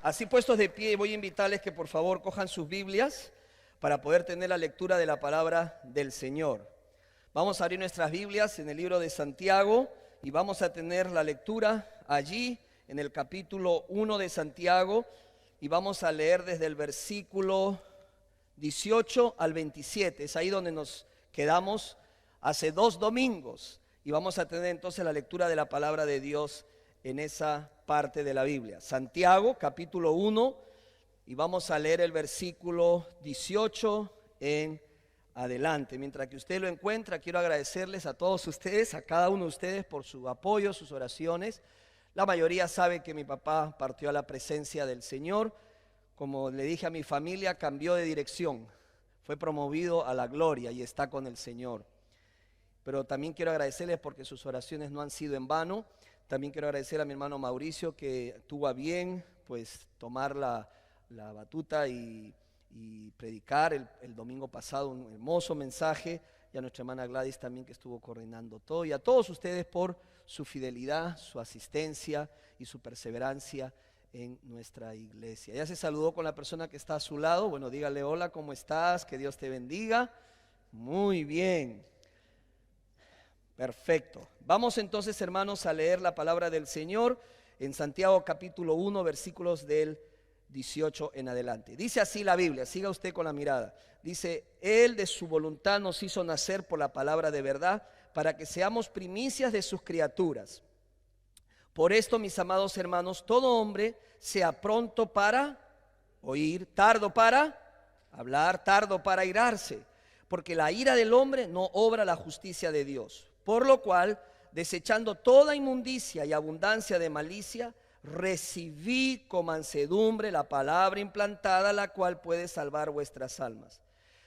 Así puestos de pie, voy a invitarles que por favor cojan sus Biblias para poder tener la lectura de la palabra del Señor. Vamos a abrir nuestras Biblias en el libro de Santiago y vamos a tener la lectura allí en el capítulo 1 de Santiago y vamos a leer desde el versículo 18 al 27. Es ahí donde nos quedamos hace 2 domingos y vamos a tener entonces la lectura de la palabra de Dios en esa parte de la Biblia. Santiago, capítulo 1, y vamos a leer el versículo 18 en adelante. Mientras que usted lo encuentra, quiero agradecerles a todos ustedes, a cada uno de ustedes por su apoyo, sus oraciones. La mayoría sabe que mi papá partió a la presencia del Señor. Como le dije a mi familia, cambió de dirección, fue promovido a la gloria y está con el Señor. Pero también quiero agradecerles porque sus oraciones no han sido en vano. También quiero agradecer a mi hermano Mauricio que tuvo a bien pues tomar la batuta y predicar el domingo pasado un hermoso mensaje, y a nuestra hermana Gladys también que estuvo coordinando todo, y a todos ustedes por su fidelidad, su asistencia y su perseverancia en nuestra iglesia. Ya se saludó con la persona que está a su lado. Bueno, dígale hola, ¿cómo estás? Que Dios te bendiga. Muy bien. Perfecto. Vamos entonces, hermanos, a leer la palabra del Señor en Santiago capítulo 1, versículos del 18 en adelante. Dice así la Biblia, siga usted con la mirada. Dice: Él de su voluntad nos hizo nacer por la palabra de verdad, para que seamos primicias de sus criaturas. Por esto, mis amados hermanos, todo hombre sea pronto para oír, tardo para hablar, tardo para airarse, porque la ira del hombre no obra la justicia de Dios. Por lo cual, desechando toda inmundicia y abundancia de malicia, recibid con mansedumbre la palabra implantada, la cual puede salvar vuestras almas.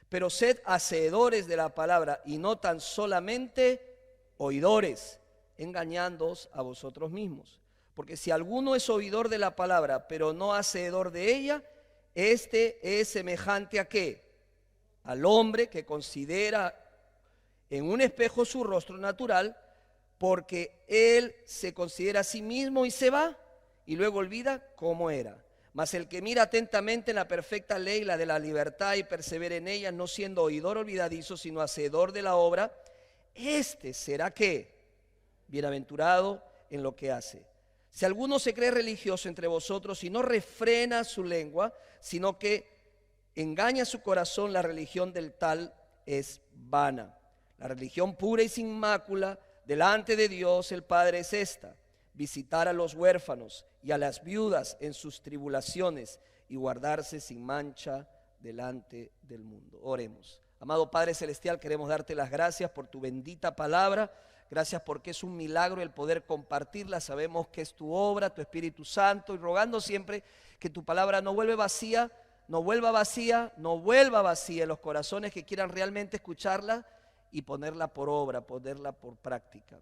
Pero sed hacedores de la palabra y no tan solamente oidores, engañándoos a vosotros mismos. Porque si alguno es oidor de la palabra, pero no hacedor de ella, este es semejante a ¿qué? Al hombre que considera en un espejo su rostro natural, porque él se considera a sí mismo y se va, y luego olvida cómo era. Mas el que mira atentamente en la perfecta ley, la de la libertad, y persevera en ella, no siendo oidor olvidadizo, sino hacedor de la obra, este será ¿qué? Bienaventurado en lo que hace. Si alguno se cree religioso entre vosotros y no refrena su lengua, sino que engaña su corazón, la religión del tal es vana. La religión pura y sin mácula delante de Dios el Padre es esta: visitar a los huérfanos y a las viudas en sus tribulaciones y guardarse sin mancha delante del mundo. Oremos. Amado Padre Celestial, queremos darte las gracias por tu bendita palabra. Gracias porque es un milagro el poder compartirla. Sabemos que es tu obra, tu Espíritu Santo, y rogando siempre que tu palabra no vuelva vacía en los corazones que quieran realmente escucharla y ponerla por obra, ponerla por práctica.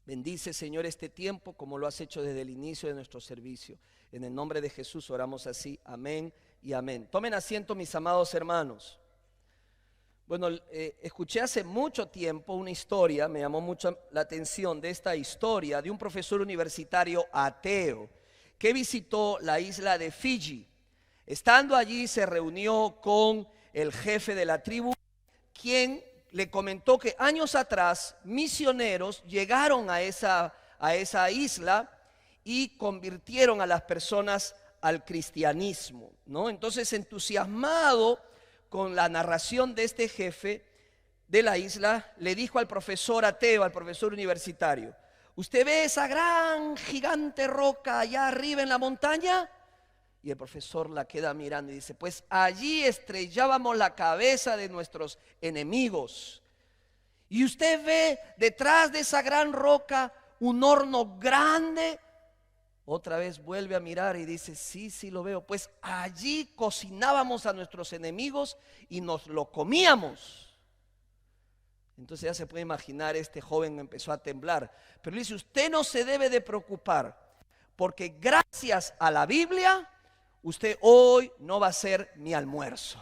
Bendice, Señor, este tiempo como lo has hecho desde el inicio de nuestro servicio. En el nombre de Jesús oramos así, amén y amén. Tomen asiento, mis amados hermanos. Bueno, escuché hace mucho tiempo una historia, me llamó mucho la atención de esta historia de un profesor universitario ateo que visitó la isla de Fiji. Estando allí se reunió con el jefe de la tribu, quien le comentó que años atrás misioneros llegaron a esa isla y convirtieron a las personas al cristianismo, ¿no? Entonces, entusiasmado con la narración de este jefe de la isla, le dijo al profesor ateo, al profesor universitario: ¿usted ve esa gran gigante roca allá arriba en la montaña? Y el profesor la queda mirando y dice: pues allí estrellábamos la cabeza de nuestros enemigos. ¿Y usted ve detrás de esa gran roca un horno grande? Otra vez vuelve a mirar y dice: sí, lo veo. Pues allí cocinábamos a nuestros enemigos y nos lo comíamos. Entonces ya se puede imaginar, este joven empezó a temblar. Pero le dice: usted no se debe de preocupar, porque gracias a la Biblia, usted hoy no va a ser mi almuerzo.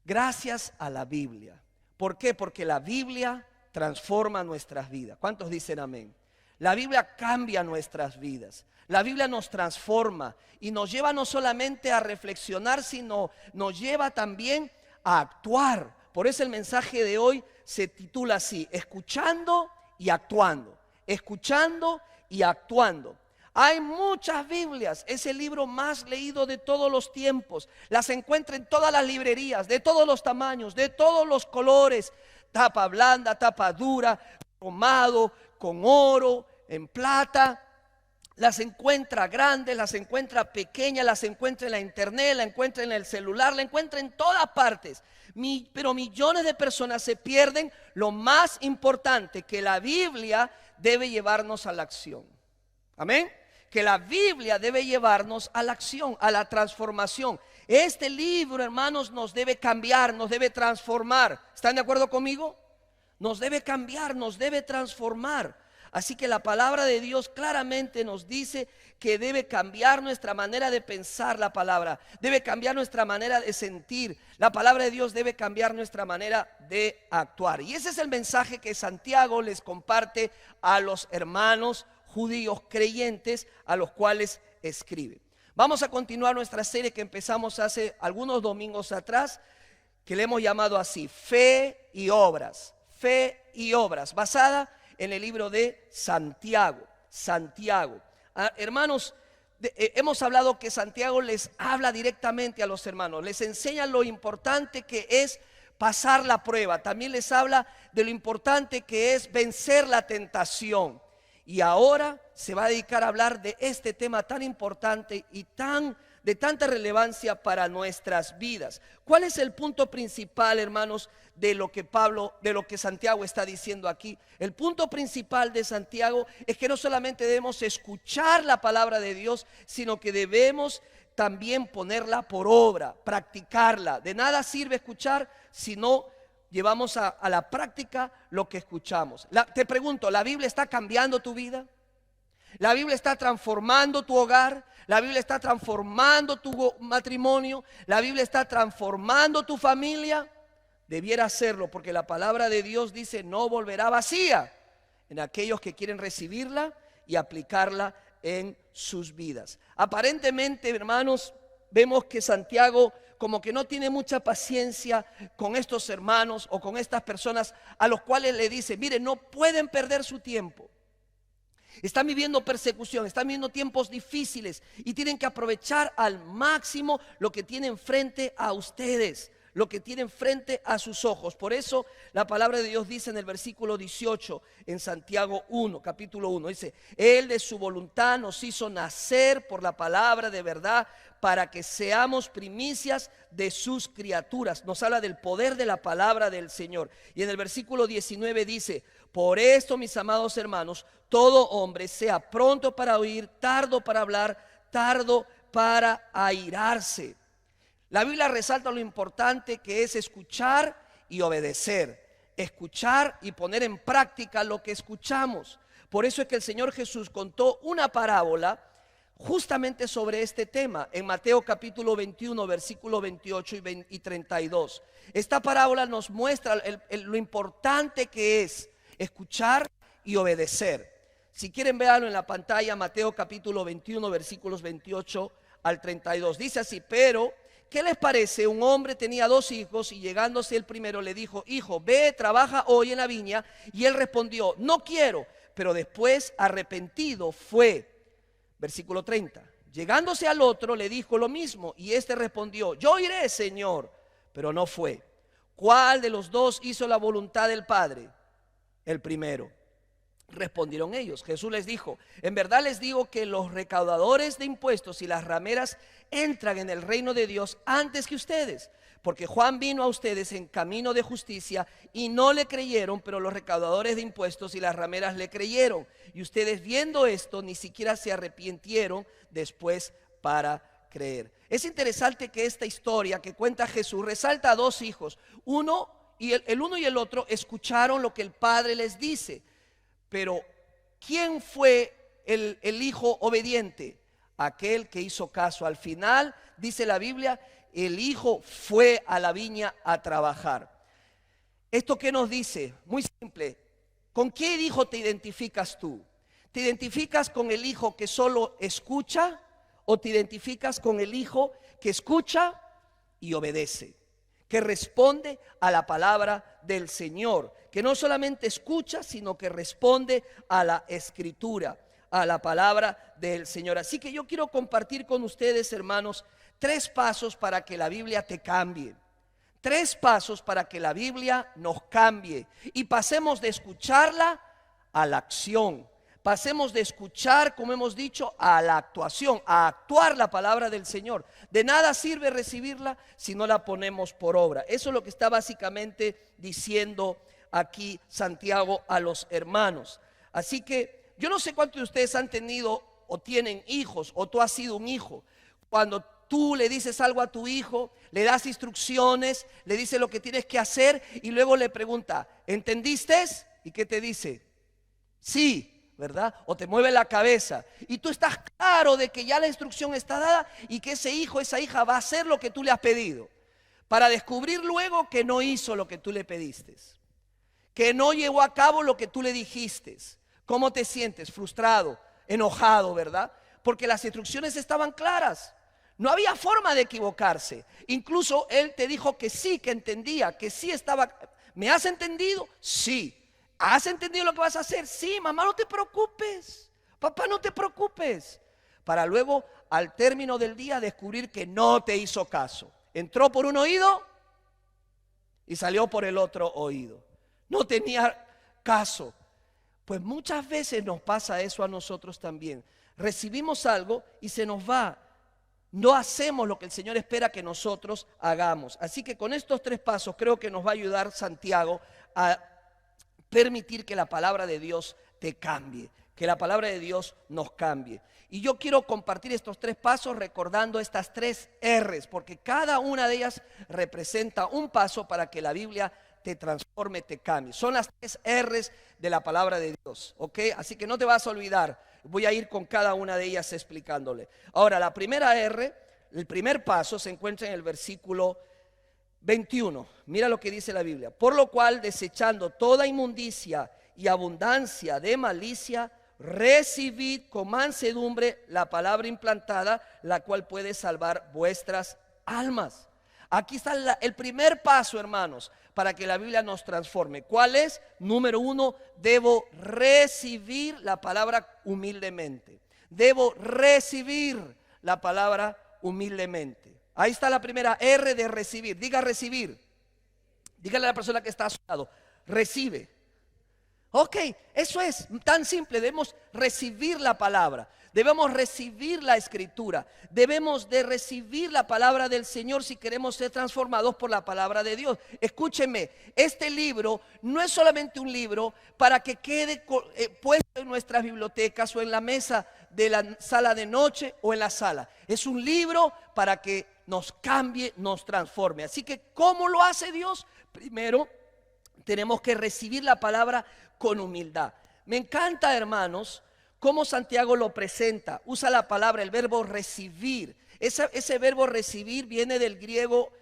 Gracias a la Biblia. ¿Por qué? Porque la Biblia transforma nuestras vidas. ¿Cuántos dicen amén? La Biblia cambia nuestras vidas. La Biblia nos transforma y nos lleva no solamente a reflexionar, sino nos lleva también a actuar. Por eso el mensaje de hoy se titula así: escuchando y actuando. Escuchando y actuando. Hay muchas Biblias, es el libro más leído de todos los tiempos. Las encuentra en todas las librerías, de todos los tamaños, de todos los colores. Tapa blanda, tapa dura, cromado, con oro, en plata. Las encuentra grandes, las encuentra pequeñas, las encuentra en la internet, la encuentra en el celular, la encuentra en todas partes. Pero millones de personas se pierden lo más importante, que la Biblia debe llevarnos a la acción. Amén. Que la Biblia debe llevarnos a la acción, a la transformación. Este libro, hermanos, nos debe cambiar, nos debe transformar. ¿Están de acuerdo conmigo? Nos debe cambiar, nos debe transformar. Así que la palabra de Dios claramente nos dice que debe cambiar nuestra manera de pensar la palabra, debe cambiar nuestra manera de sentir. La palabra de Dios debe cambiar nuestra manera de actuar. Y ese es el mensaje que Santiago les comparte a los hermanos judíos creyentes a los cuales escribe. Vamos a continuar nuestra serie que empezamos hace algunos domingos atrás, que le hemos llamado así: Fe y Obras. Fe y Obras, basada en el libro de Santiago. Hermanos, hemos hablado que Santiago les habla directamente a los hermanos, les enseña lo importante que es pasar la prueba. También les habla de lo importante que es vencer la tentación. Y ahora se va a dedicar a hablar de este tema tan importante y de tanta relevancia para nuestras vidas. ¿Cuál es el punto principal, hermanos, de lo que Santiago está diciendo aquí? El punto principal de Santiago es que no solamente debemos escuchar la palabra de Dios, sino que debemos también ponerla por obra, practicarla. De nada sirve escuchar si no llevamos a la práctica lo que escuchamos. Te pregunto, ¿la Biblia está cambiando tu vida? ¿La Biblia está transformando tu hogar? ¿La Biblia está transformando tu matrimonio? ¿La Biblia está transformando tu familia? Debiera hacerlo, porque la palabra de Dios dice: no volverá vacía en aquellos que quieren recibirla y aplicarla en sus vidas. Aparentemente, hermanos, vemos que Santiago como que no tiene mucha paciencia con estos hermanos o con estas personas a los cuales le dice: miren, no pueden perder su tiempo. Están viviendo persecución, están viviendo tiempos difíciles y tienen que aprovechar al máximo lo que tienen frente a ustedes, lo que tienen frente a sus ojos. Por eso la palabra de Dios dice en el versículo 18 en Santiago 1, capítulo 1, dice: Él de su voluntad nos hizo nacer por la palabra de verdad, para que seamos primicias de sus criaturas. Nos habla del poder de la palabra del Señor. Y en el versículo 19 dice: por esto, mis amados hermanos, todo hombre sea pronto para oír, tardo para hablar, tardo para airarse. La Biblia resalta lo importante que es escuchar y obedecer, escuchar y poner en práctica lo que escuchamos. Por eso es que el Señor Jesús contó una parábola justamente sobre este tema en Mateo capítulo 21, versículo 28 y 32. Esta parábola nos muestra lo importante que es escuchar y obedecer. Si quieren, véanlo en la pantalla, Mateo capítulo 21, versículos 28 al 32. Dice así: pero ¿qué les parece? Un hombre tenía 2 hijos, y llegándose el primero le dijo: hijo, ve, trabaja hoy en la viña. Y él respondió: no quiero. Pero después, arrepentido, fue. Versículo 30. Llegándose al otro le dijo lo mismo, y éste respondió: yo iré, Señor. Pero no fue. ¿Cuál de los 2 hizo la voluntad del Padre? El primero. Respondieron ellos. Jesús les dijo: en verdad les digo que los recaudadores de impuestos y las rameras entran en el reino de Dios antes que ustedes. Porque Juan vino a ustedes en camino de justicia y no le creyeron, pero los recaudadores de impuestos y las rameras le creyeron. Y ustedes, viendo esto, ni siquiera se arrepintieron después para creer. Es interesante que esta historia que cuenta Jesús resalta a 2 hijos. El uno y el otro escucharon lo que el Padre les dice. Pero ¿quién fue el hijo obediente? Aquel que hizo caso. Al final, dice la Biblia, el hijo fue a la viña a trabajar. ¿Esto qué nos dice? Muy simple. ¿Con qué hijo te identificas tú? ¿Te identificas con el hijo que solo escucha o te identificas con el hijo que escucha y obedece, que responde a la palabra del Señor, que no solamente escucha, sino que responde a la escritura, a la palabra del Señor? Así que yo quiero compartir con ustedes, hermanos, 3 pasos para que la Biblia te cambie. 3 pasos para que la Biblia nos cambie y pasemos de escucharla a la acción. Pasemos de escuchar, como hemos dicho, a la actuación, a actuar la palabra del Señor. De nada sirve recibirla si no la ponemos por obra. Eso es lo que está básicamente diciendo aquí Santiago a los hermanos. Así que yo no sé cuántos de ustedes han tenido o tienen hijos, o tú has sido un hijo. Cuando tú le dices algo a tu hijo, le das instrucciones, le dices lo que tienes que hacer y luego le pregunta, ¿entendiste? ¿Y qué te dice? Sí, ¿verdad? O te mueve la cabeza y tú estás claro de que ya la instrucción está dada y que ese hijo, esa hija va a hacer lo que tú le has pedido, para descubrir luego que no hizo lo que tú le pediste, que no llevó a cabo lo que tú le dijiste. ¿Cómo te sientes? Frustrado, enojado, ¿verdad? Porque las instrucciones estaban claras. No había forma de equivocarse. Incluso él te dijo que sí, que entendía, que sí estaba. ¿Me has entendido? Sí. ¿Has entendido lo que vas a hacer? Sí. Mamá, no te preocupes. Papá, no te preocupes. Para luego, al término del día, descubrir que no te hizo caso. Entró por un oído y salió por el otro oído. No tenía caso. Pues muchas veces nos pasa eso a nosotros también. Recibimos algo y se nos va. No hacemos lo que el Señor espera que nosotros hagamos. Así que con estos 3 pasos creo que nos va a ayudar Santiago a permitir que la palabra de Dios te cambie, que la palabra de Dios nos cambie. Y yo quiero compartir estos 3 pasos recordando estas 3 R's, porque cada una de ellas representa un paso para que la Biblia te transforme, te cambie. Son las 3 R's de la palabra de Dios, ¿ok? Así que no te vas a olvidar. Voy a ir con cada una de ellas explicándole. Ahora, la primera R, el primer paso se encuentra en el versículo 21. Mira lo que dice la Biblia. Por lo cual, desechando toda inmundicia y abundancia de malicia, recibid con mansedumbre la palabra implantada, la cual puede salvar vuestras almas. Aquí está el primer paso, hermanos, para que la Biblia nos transforme. ¿Cuál es? Número 1, debo recibir la palabra humildemente. Debo recibir la palabra humildemente. Ahí está la primera R de recibir. Diga recibir. Dígale a la persona que está a su lado, recibe. Ok, eso es tan simple. Debemos recibir la palabra. Debemos recibir la escritura. Debemos de recibir la palabra del Señor si queremos ser transformados por la palabra de Dios. Escúchenme, este libro no es solamente un libro para que quede puesto en nuestras bibliotecas o en la mesa de la sala de noche o en la sala. Es un libro para que nos cambie, nos transforme. Así que, ¿cómo lo hace Dios? Primero, tenemos que recibir la palabra con humildad. Me encanta, hermanos, cómo Santiago lo presenta. Usa la palabra, el verbo recibir. Ese verbo recibir viene del griego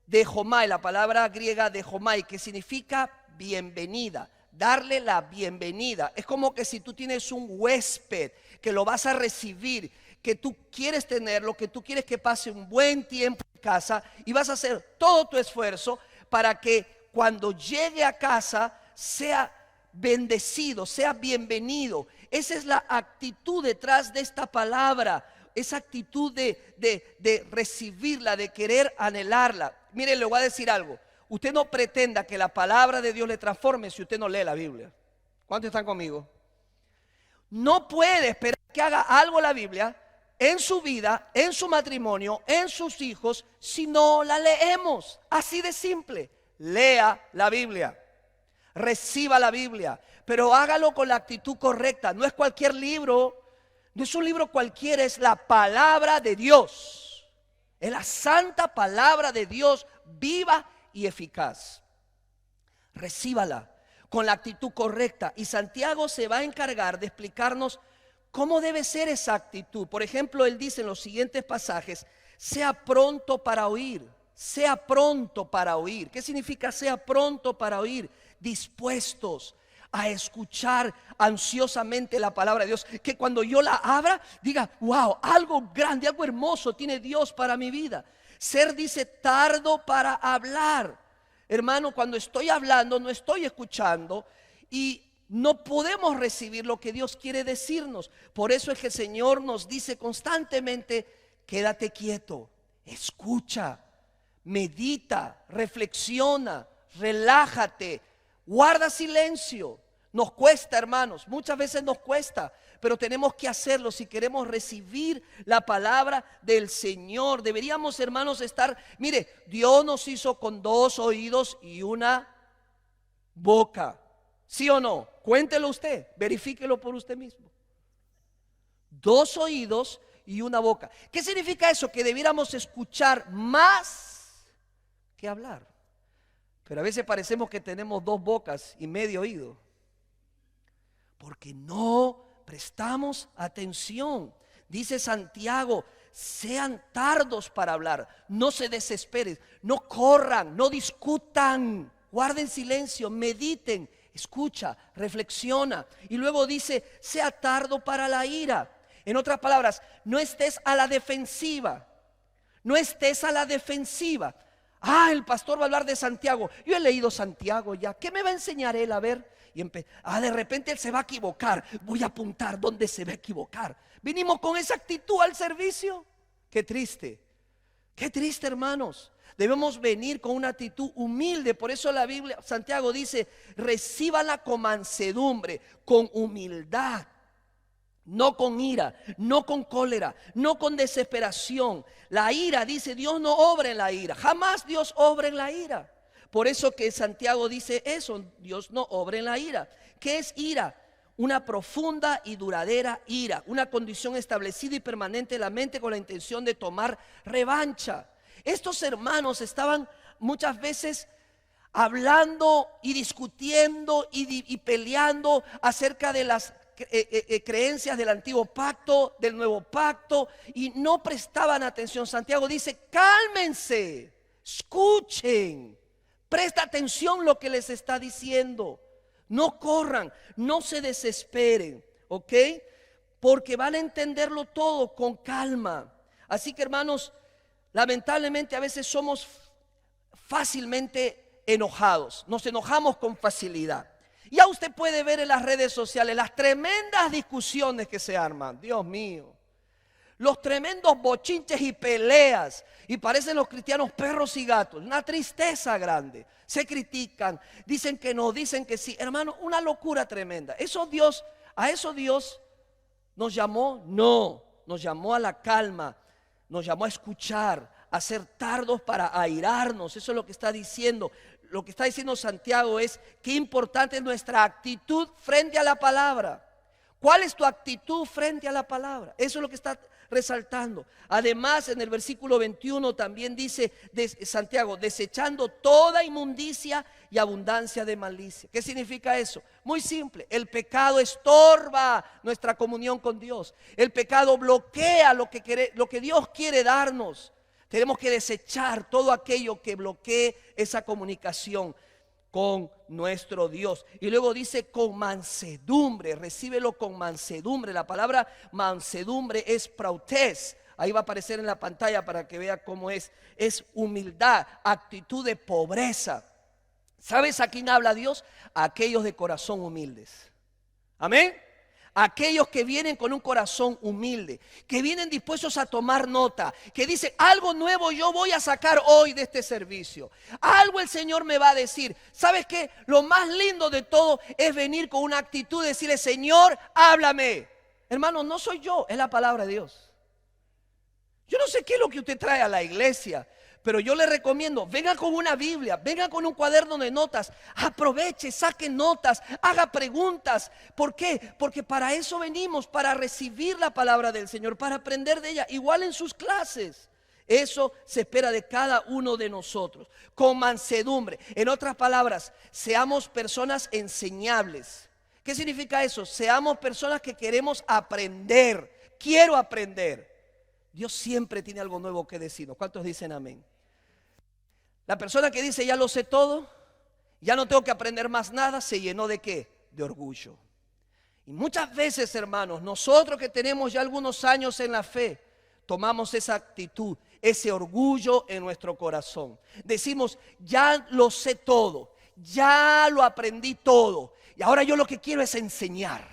dejomai, la palabra griega dejomai, que significa bienvenida, darle la bienvenida. Es como que si tú tienes un huésped que lo vas a recibir, que tú quieres tenerlo, que tú quieres que pase un buen tiempo en casa y vas a hacer todo tu esfuerzo para que cuando llegue a casa sea bendecido, sea bienvenido. Esa es la actitud detrás de esta palabra, esa actitud de recibirla, de querer anhelarla. Mire, le voy a decir algo. Usted no pretenda que la palabra de Dios le transforme si usted no lee la Biblia. ¿Cuántos están conmigo? No puede esperar que haga algo la Biblia en su vida, en su matrimonio, en sus hijos, si no la leemos. Así de simple. Lea la Biblia. Reciba la Biblia, pero hágalo con la actitud correcta. No es cualquier libro, no es un libro cualquiera, es la palabra de Dios. Es la santa palabra de Dios, viva y eficaz. Recíbala con la actitud correcta. Y Santiago se va a encargar de explicarnos cómo debe ser esa actitud. Por ejemplo, él dice en los siguientes pasajes: sea pronto para oír, sea pronto para oír. ¿Qué significa sea pronto para oír? Dispuestos a escuchar ansiosamente la palabra de Dios. Que cuando yo la abra, diga, wow, algo grande, algo hermoso tiene Dios para mi vida. Ser, dice, tardo para hablar. Hermano, cuando estoy hablando, no estoy escuchando y no podemos recibir lo que Dios quiere decirnos. Por eso es que el Señor nos dice constantemente, quédate quieto, escucha, medita, reflexiona, relájate, guarda silencio. Nos cuesta, hermanos, muchas veces nos cuesta, pero tenemos que hacerlo si queremos recibir la palabra del Señor. Deberíamos, hermanos, estar, mire, Dios nos hizo con 2 oídos y una boca. ¿Sí o no? Cuéntelo usted, verifíquelo por usted mismo. 2 oídos y una boca. ¿Qué significa eso? Que debiéramos escuchar más que hablar. Pero a veces parecemos que tenemos 2 bocas y medio oído, porque no prestamos atención. Dice Santiago, sean tardos para hablar, no se desesperen, no corran, no discutan, guarden silencio, mediten, escucha, reflexiona. Y luego dice, sea tardo para la ira. En otras palabras, no estés a la defensiva, no estés a la defensiva. El pastor va a hablar de Santiago. Yo he leído Santiago ya. ¿Qué me va a enseñar él? A ver. Y de repente él se va a equivocar. Voy a apuntar dónde se va a equivocar. Vinimos con esa actitud al servicio. Qué triste, hermanos. Debemos venir con una actitud humilde. Por eso la Biblia, Santiago dice, recíbala con mansedumbre, con humildad. No con ira, no con cólera, no con desesperación. La ira, dice, Dios no obra en la ira. Jamás Dios obra en la ira. Por eso que Santiago dice eso, Dios no obra en la ira. ¿Qué es ira? Una profunda y duradera ira, una condición establecida y permanente en la mente con la intención de tomar revancha. Estos hermanos estaban muchas veces hablando y discutiendo y peleando acerca de las creencias del antiguo pacto, del nuevo pacto, y no prestaban atención. Santiago dice, cálmense, escuchen, presta atención lo que les está diciendo, no corran, no se desesperen, ¿ok? Porque van a entenderlo todo con calma. Así que, hermanos, lamentablemente a veces somos fácilmente enojados, nos enojamos con facilidad. Ya usted puede ver en las redes sociales las tremendas discusiones que se arman, Dios mío, los tremendos bochinches y peleas, y parecen los cristianos perros y gatos, una tristeza grande. Se critican, dicen que no, dicen que sí, hermano, una locura tremenda. A eso Dios nos llamó, no, nos llamó a la calma, nos llamó a escuchar, a ser tardos para airarnos. Eso es lo que está diciendo. Lo que está diciendo Santiago es qué importante es nuestra actitud frente a la palabra. ¿Cuál es tu actitud frente a la palabra? Eso es lo que está resaltando. Además, en el versículo 21 también dice Santiago, desechando toda inmundicia y abundancia de malicia. ¿Qué significa eso? Muy simple, el pecado estorba nuestra comunión con Dios. El pecado bloquea lo que Dios quiere darnos. Tenemos que desechar todo aquello que bloquee esa comunicación con nuestro Dios. Y luego dice con mansedumbre, recíbelo con mansedumbre. La palabra mansedumbre es prautes. Ahí va a aparecer en la pantalla para que vea cómo es. Es humildad, actitud de pobreza. ¿Sabes a quién habla Dios? A aquellos de corazón humildes. Amén. Aquellos que vienen con un corazón humilde, que vienen dispuestos a tomar nota, que dicen, algo nuevo yo voy a sacar hoy de este servicio. Algo el Señor me va a decir. ¿Sabes qué? Lo más lindo de todo es venir con una actitud de decirle, Señor, háblame. Hermano, no soy yo, es la palabra de Dios. Yo no sé qué es lo que usted trae a la iglesia, pero yo le recomiendo, venga con una Biblia, venga con un cuaderno de notas, aproveche, saque notas, haga preguntas. ¿Por qué? Porque para eso venimos, para recibir la palabra del Señor, para aprender de ella, igual en sus clases. Eso se espera de cada uno de nosotros, con mansedumbre. En otras palabras, seamos personas enseñables. ¿Qué significa eso? Seamos personas que queremos aprender. Quiero aprender. Dios siempre tiene algo nuevo que decirnos. ¿Cuántos dicen amén? La persona que dice ya lo sé todo, ya no tengo que aprender más nada, ¿se llenó de qué? de orgullo. Y muchas veces, hermanos, nosotros que tenemos ya algunos años en la fe, tomamos esa actitud, ese orgullo en nuestro corazón. Decimos, ya lo sé todo, ya lo aprendí todo, y ahora yo lo que quiero es enseñar.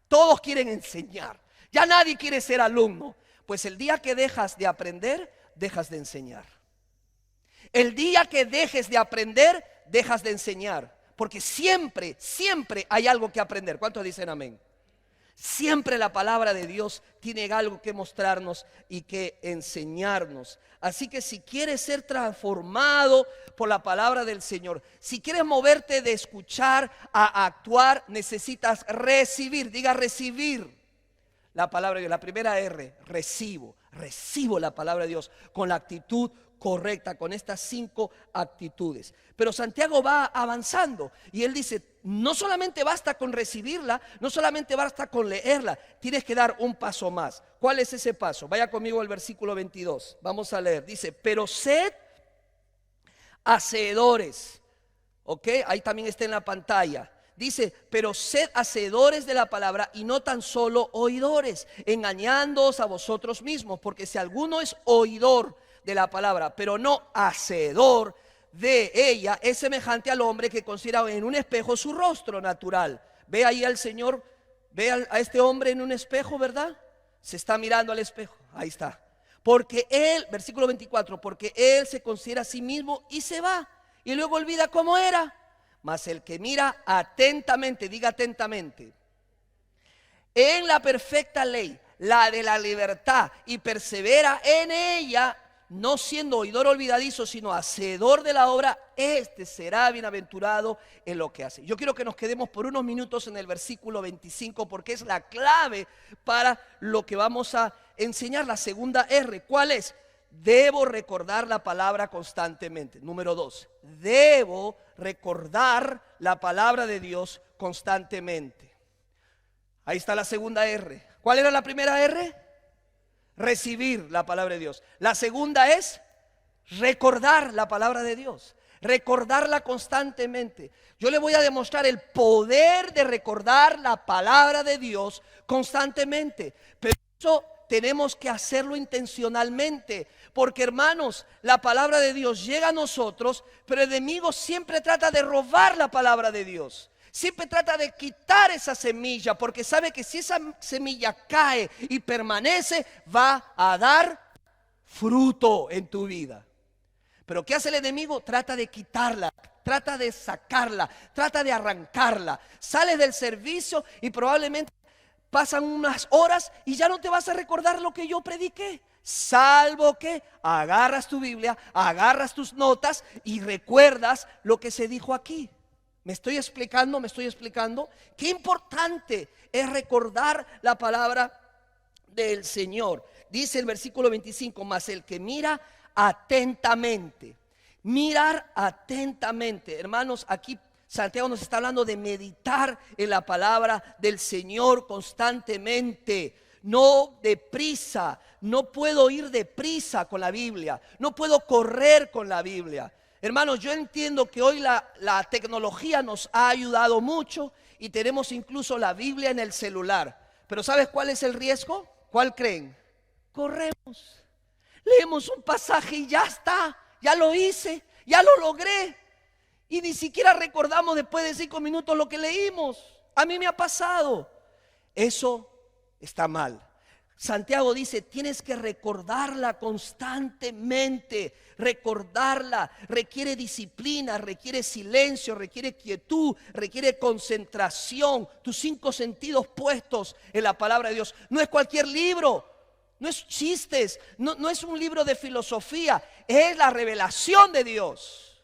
Todos quieren enseñar, ya nadie quiere ser alumno. Pues el día que dejas de aprender, dejas de enseñar. El día que dejes de aprender, dejas de enseñar. Porque siempre, siempre hay algo que aprender. ¿Cuántos dicen amén? Siempre la palabra de Dios tiene algo que mostrarnos y que enseñarnos. Así que si quieres ser transformado por la palabra del Señor, si quieres moverte de escuchar a actuar, necesitas recibir. Diga recibir la palabra de Dios. La primera R, recibo. Recibo la palabra de Dios con la actitud correcta, con estas 5 actitudes. Pero Santiago va avanzando y él dice, no solamente basta con recibirla, no solamente basta con leerla, tienes que dar un paso más. ¿Cuál es ese paso? Vaya conmigo al versículo 22, vamos a leer. Dice, pero sed hacedores. Ok, ahí también está en la pantalla. Dice, pero sed hacedores de la palabra y no tan solo oidores, engañándoos a vosotros mismos, porque si alguno es oidor de la palabra, pero no hacedor de ella, es semejante al hombre que considera en un espejo su rostro natural. Ve ahí al Señor, ve a este hombre en un espejo, ¿verdad? Se está mirando al espejo, ahí está. Porque él, versículo 24, porque él se considera a sí mismo y se va, y luego olvida cómo era. Mas el que mira atentamente, diga atentamente, en la perfecta ley, la de la libertad, y persevera en ella, no siendo oidor olvidadizo, sino hacedor de la obra, este será bienaventurado en lo que hace. Yo quiero que nos quedemos por unos minutos en el versículo 25, porque es la clave para lo que vamos a enseñar. La segunda R, ¿cuál es? Debo recordar la palabra constantemente. Número 2, debo recordar la palabra de Dios constantemente. Ahí está la segunda R. ¿Cuál era la primera R? Recibir la palabra de Dios. La segunda es recordar la palabra de Dios, recordarla constantemente. Yo le voy a demostrar el poder de recordar la palabra de Dios constantemente, pero eso tenemos que hacerlo intencionalmente, porque hermanos, la palabra de Dios llega a nosotros, pero el enemigo siempre trata de robar la palabra de Dios. Siempre trata de quitar esa semilla, porque sabe que si esa semilla cae y permanece, va a dar fruto en tu vida. Pero ¿qué hace el enemigo? Trata de quitarla, trata de sacarla, trata de arrancarla. Sales del servicio y probablemente pasan unas horas y ya no te vas a recordar lo que yo prediqué. Salvo que agarras tu Biblia, agarras tus notas y recuerdas lo que se dijo aquí. ¿Me estoy explicando? Qué importante es recordar la palabra del Señor. Dice el versículo 25, mas el que mira atentamente. Mirar atentamente. Hermanos, aquí Santiago nos está hablando de meditar en la palabra del Señor constantemente. No deprisa. No puedo ir deprisa con la Biblia. No puedo correr con la Biblia. Hermanos, yo entiendo que hoy la tecnología nos ha ayudado mucho y tenemos incluso la Biblia en el celular. Pero ¿sabes cuál es el riesgo? ¿Cuál creen? Corremos. Leemos un pasaje y ya está. Ya lo hice, ya lo logré. Y ni siquiera recordamos después de 5 minutos lo que leímos. A mí me ha pasado. Eso está mal. Santiago dice, tienes que recordarla constantemente. Recordarla requiere disciplina, requiere silencio, requiere quietud, requiere concentración. Tus 5 sentidos puestos en la palabra de Dios. No es cualquier libro, no es chistes, no es un libro de filosofía. Es la revelación de Dios.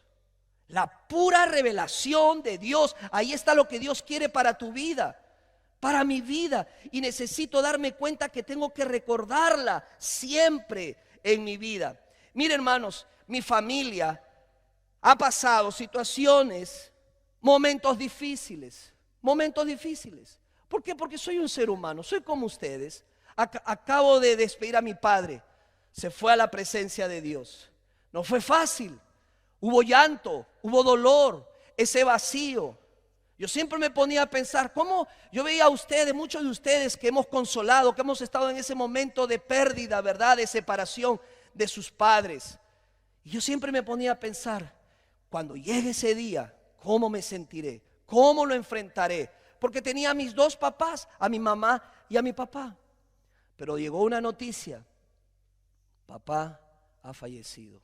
La pura revelación de Dios. Ahí está lo que Dios quiere para tu vida, para mi vida, y necesito darme cuenta que tengo que recordarla siempre en mi vida. Mire, hermanos, mi familia ha pasado situaciones, momentos difíciles. ¿Por qué? Porque soy un ser humano, soy como ustedes. Acabo de despedir a mi padre, se fue a la presencia de Dios. No fue fácil, hubo llanto, hubo dolor, ese vacío. Yo siempre me ponía a pensar cómo yo veía a ustedes, muchos de ustedes que hemos consolado, que hemos estado en ese momento de pérdida, ¿verdad? De separación de sus padres. Y yo siempre me ponía a pensar, cuando llegue ese día, ¿cómo me sentiré? ¿Cómo lo enfrentaré? Porque tenía a mis dos papás, a mi mamá y a mi papá. Pero llegó una noticia: papá ha fallecido.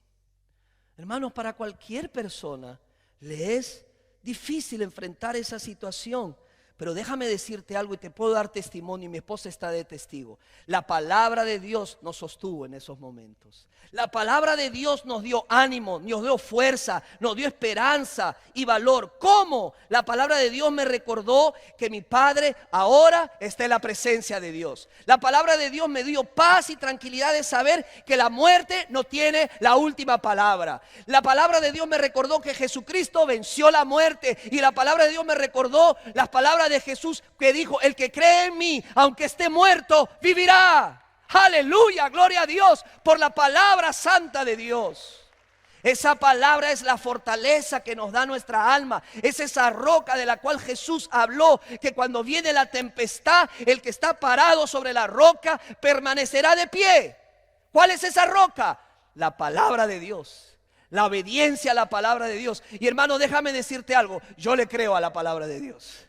Hermanos, para cualquier persona le es difícil enfrentar esa situación. Pero déjame decirte algo y te puedo dar testimonio, y mi esposa está de testigo. La palabra de Dios nos sostuvo en esos momentos. La palabra de Dios nos dio ánimo, nos dio fuerza, nos dio esperanza y valor. ¿Cómo? La palabra de Dios me recordó que mi padre ahora está en la presencia de Dios. La palabra de Dios me dio paz y tranquilidad de saber que la muerte no tiene la última palabra. La palabra de Dios me recordó que Jesucristo venció la muerte. Y la palabra de Dios me recordó las palabras de Jesús que dijo: el que cree en mí, aunque esté muerto, vivirá. Aleluya, gloria a Dios por la palabra santa de Dios. Esa palabra es la fortaleza que nos da nuestra alma. Es esa roca de la cual Jesús habló, que cuando viene la tempestad, el que está parado sobre la roca permanecerá de pie. ¿Cuál es esa roca? La palabra de Dios, la obediencia a la palabra de Dios. Y hermano, déjame decirte algo, yo le creo a la palabra de Dios,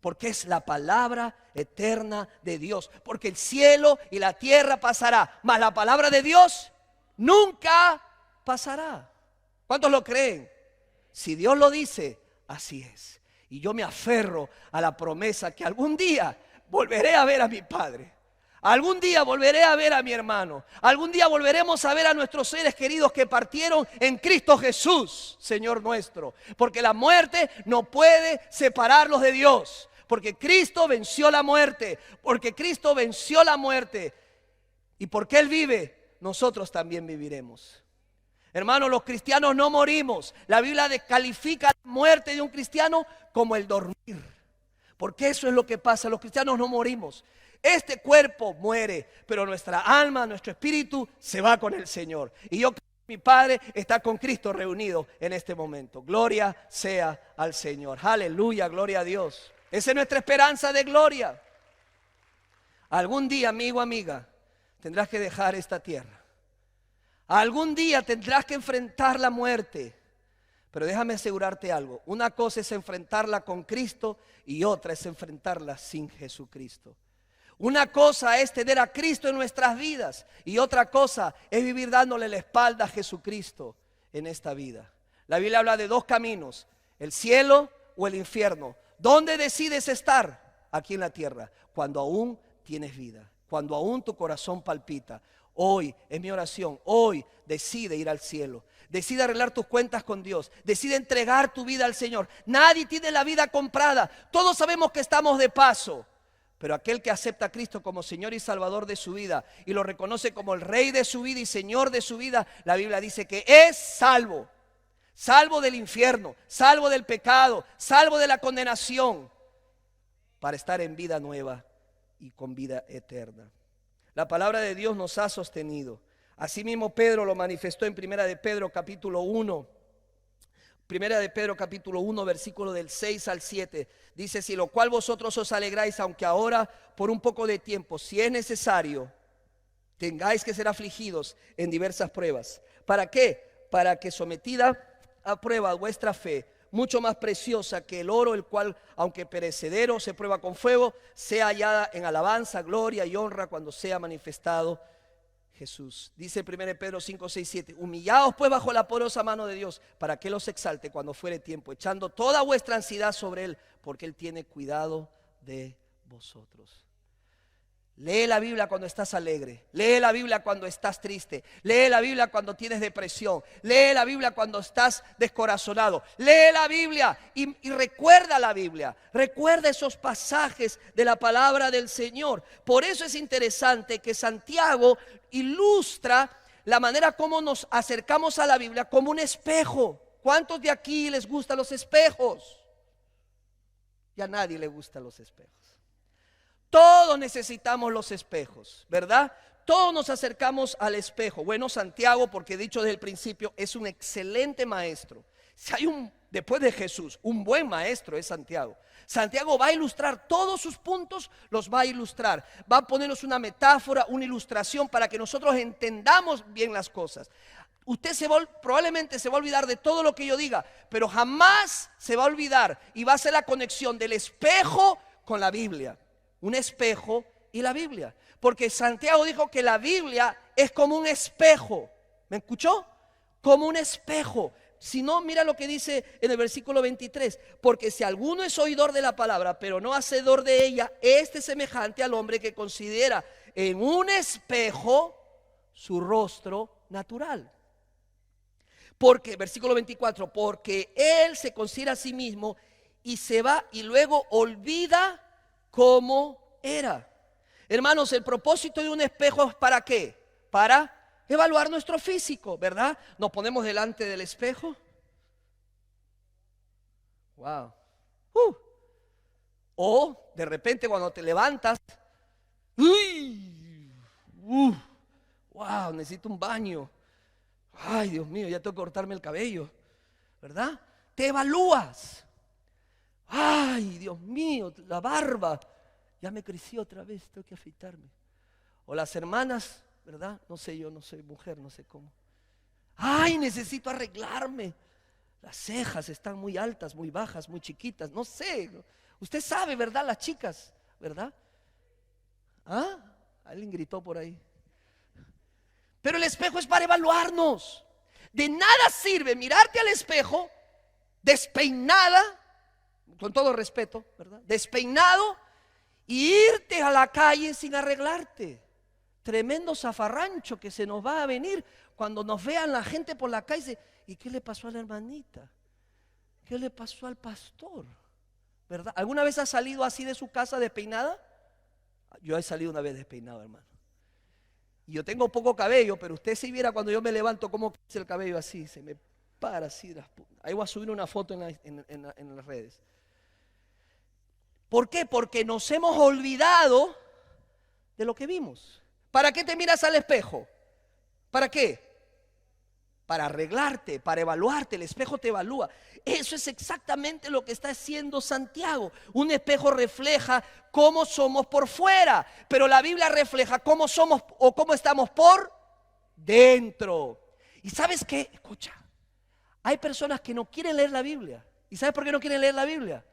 porque es la palabra eterna de Dios. Porque el cielo y la tierra pasará, mas la palabra de Dios nunca pasará. ¿Cuántos lo creen? Si Dios lo dice, así es. Y yo me aferro a la promesa que algún día volveré a ver a mi padre. Algún día volveré a ver a mi hermano. Algún día volveremos a ver a nuestros seres queridos que partieron en Cristo Jesús, Señor nuestro. Porque la muerte no puede separarlos de Dios. Porque Cristo venció la muerte. Porque Cristo venció la muerte. Y porque Él vive, nosotros también viviremos. Hermanos, los cristianos no morimos. La Biblia descalifica la muerte de un cristiano como el dormir. Porque eso es lo que pasa. Los cristianos no morimos. Este cuerpo muere, pero nuestra alma, nuestro espíritu se va con el Señor. Y yo creo que mi Padre está con Cristo reunido en este momento. Gloria sea al Señor. Aleluya, gloria a Dios. Esa es nuestra esperanza de gloria. Algún día, amigo, amiga, tendrás que dejar esta tierra. Algún día tendrás que enfrentar la muerte. Pero déjame asegurarte algo. Una cosa es enfrentarla con Cristo y otra es enfrentarla sin Jesucristo. Una cosa es tener a Cristo en nuestras vidas y otra cosa es vivir dándole la espalda a Jesucristo en esta vida. La Biblia habla de dos caminos: el cielo o el infierno. ¿Dónde decides estar? Aquí en la tierra, cuando aún tienes vida, cuando aún tu corazón palpita. Hoy es mi oración, hoy decide ir al cielo. Decide arreglar tus cuentas con Dios. Decide entregar tu vida al Señor. Nadie tiene la vida comprada. Todos sabemos que estamos de paso. Pero aquel que acepta a Cristo como Señor y Salvador de su vida y lo reconoce como el Rey de su vida y Señor de su vida, la Biblia dice que es salvo. Salvo del infierno, salvo del pecado, salvo de la condenación, para estar en vida nueva y con vida eterna. La palabra de Dios nos ha sostenido. Asimismo Pedro lo manifestó en Primera de Pedro capítulo 1. Primera de Pedro capítulo 1 versículo del 6 al 7. Dice: si lo cual vosotros os alegráis, aunque ahora por un poco de tiempo, si es necesario, tengáis que ser afligidos en diversas pruebas. ¿Para qué? Para que sometida a prueba vuestra fe, mucho más preciosa que el oro, el cual aunque perecedero se prueba con fuego, sea hallada en alabanza, gloria y honra cuando sea manifestado Jesús. Dice 1 Pedro 5, 6, 7: humillaos pues bajo la poderosa mano de Dios, para que los exalte cuando fuere tiempo, echando toda vuestra ansiedad sobre Él, porque Él tiene cuidado de vosotros. Lee la Biblia cuando estás alegre. Lee la Biblia cuando estás triste. Lee la Biblia cuando tienes depresión. Lee la Biblia cuando estás descorazonado. Lee la Biblia y recuerda la Biblia. Recuerda esos pasajes de la palabra del Señor. Por eso es interesante que Santiago ilustra la manera como nos acercamos a la Biblia como un espejo. ¿Cuántos de aquí les gustan los espejos? Ya a nadie le gustan los espejos. Todos necesitamos los espejos, ¿verdad? Todos nos acercamos al espejo. Bueno, Santiago, porque he dicho desde el principio, es un excelente maestro. Si hay un después de Jesús, un buen maestro es Santiago. Santiago va a ilustrar todos sus puntos, los va a ilustrar. Va a ponernos una metáfora, una ilustración para que nosotros entendamos bien las cosas. Usted probablemente se va a olvidar de todo lo que yo diga, pero jamás se va a olvidar y va a hacer la conexión del espejo con la Biblia. Un espejo y la Biblia. Porque Santiago dijo que la Biblia es como un espejo. ¿Me escuchó? Como un espejo. Si no, mira lo que dice en el versículo 23. Porque si alguno es oidor de la palabra, pero no hacedor de ella, este es semejante al hombre que considera en un espejo su rostro natural. Porque, versículo 24, porque él se considera a sí mismo y se va y luego olvida cómo era. Hermanos, el propósito de un espejo es ¿para qué? Para evaluar nuestro físico, ¿verdad? Nos ponemos delante del espejo. Wow. O de repente cuando te levantas, wow, necesito un baño. Ay, Dios mío, ya tengo que cortarme el cabello, ¿verdad? Te evalúas. Ay, Dios mío, la barba ya me creció otra vez, tengo que afeitarme. O las hermanas, ¿verdad? No sé, yo no soy mujer, no sé cómo. Ay, necesito arreglarme. Las cejas están muy altas, muy bajas, muy chiquitas, no sé. Usted sabe, ¿verdad? Las chicas, ¿verdad? ¿Ah? Alguien gritó por ahí. Pero el espejo es para evaluarnos. De nada sirve mirarte al espejo despeinada, con todo respeto, ¿verdad? Despeinado y irte a la calle sin arreglarte. Tremendo zafarrancho que se nos va a venir cuando nos vean la gente por la calle. ¿Y qué le pasó a la hermanita? ¿Qué le pasó al pastor? ¿Verdad? ¿Alguna vez ha salido así de su casa despeinada? Yo he salido una vez despeinado, hermano. Y yo tengo poco cabello, pero usted si viera cuando yo me levanto cómo crece el cabello así, se me para así. Ahí voy a subir una foto en las redes. ¿Por qué? Porque nos hemos olvidado de lo que vimos. ¿Para qué te miras al espejo? ¿Para qué? Para arreglarte, para evaluarte. El espejo te evalúa. Eso es exactamente lo que está haciendo Santiago. Un espejo refleja cómo somos por fuera, pero la Biblia refleja cómo somos o cómo estamos por dentro. ¿Y sabes qué? Escucha, hay personas que no quieren leer la Biblia. ¿Y sabes por qué no quieren leer la Biblia?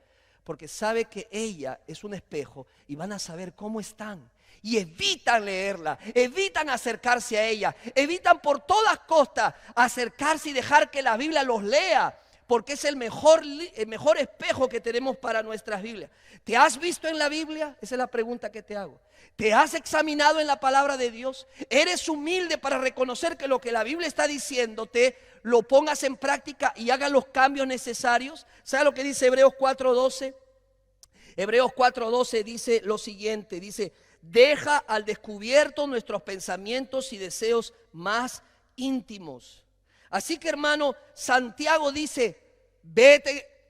Porque sabe que ella es un espejo y van a saber cómo están. Y evitan leerla, evitan acercarse a ella, evitan por todas costas acercarse y dejar que la Biblia los lea, porque es el mejor espejo que tenemos para nuestras Biblias. ¿Te has visto en la Biblia? Esa es la pregunta que te hago. ¿Te has examinado en la palabra de Dios? ¿Eres humilde para reconocer que lo que la Biblia está diciéndote lo pongas en práctica y hagas los cambios necesarios? ¿Sabes lo que dice Hebreos 4:12? Hebreos 4:12 dice lo siguiente, dice: deja al descubierto nuestros pensamientos y deseos más íntimos. Así que, hermano, Santiago dice: ve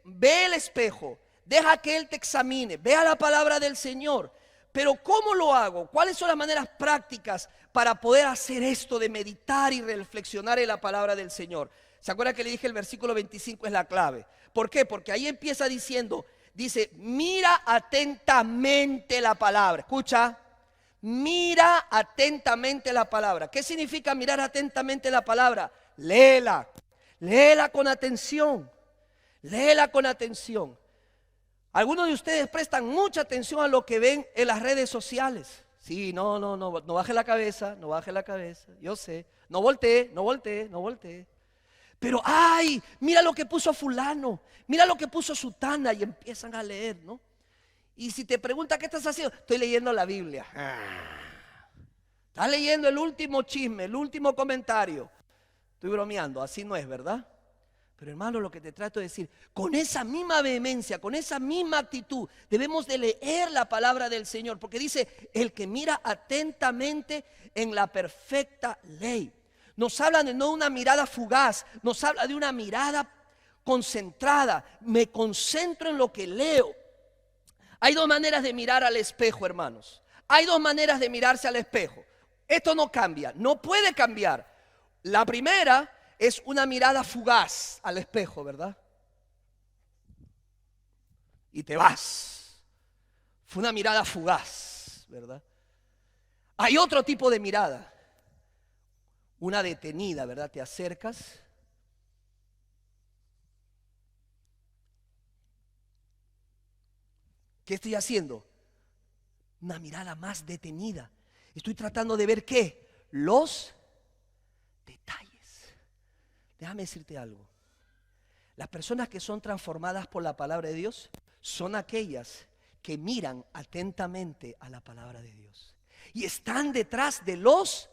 el espejo, deja que Él te examine, vea la palabra del Señor. Pero ¿cómo lo hago? ¿Cuáles son las maneras prácticas para poder hacer esto de meditar y reflexionar en la palabra del Señor? ¿Se acuerda que le dije el versículo 25 es la clave? ¿Por qué? Porque ahí empieza diciendo, dice, mira atentamente la palabra. Escucha, mira atentamente la palabra. ¿Qué significa mirar atentamente la palabra? Léela, léela con atención, léela con atención. Algunos de ustedes prestan mucha atención a lo que ven en las redes sociales. Sí, no baje la cabeza, no baje la cabeza, yo sé. No voltee. Pero, ay, mira lo que puso fulano, mira lo que puso sutana, y empiezan a leer, ¿no? Y si te pregunta qué estás haciendo, estoy leyendo la Biblia. Estás leyendo el último chisme, el último comentario. Estoy bromeando, así no es, ¿verdad? Pero, hermano, lo que te trato de decir, con esa misma vehemencia, con esa misma actitud, debemos de leer la palabra del Señor, porque dice, el que mira atentamente en la perfecta ley. Nos habla de no una mirada fugaz, nos habla de una mirada concentrada. Me concentro en lo que leo. Hay dos maneras de mirar al espejo, hermanos. Hay dos maneras de mirarse al espejo. Esto no cambia, no puede cambiar. La primera es una mirada fugaz al espejo, ¿verdad? y te vas. Fue una mirada fugaz, ¿verdad? Hay otro tipo de mirada, una detenida, ¿verdad? Te acercas. ¿Qué estoy haciendo? Una mirada más detenida. Estoy tratando de ver ¿qué? Los detalles. Déjame decirte algo. Las personas que son transformadas por la palabra de Dios son aquellas que miran atentamente a la palabra de Dios y están detrás de los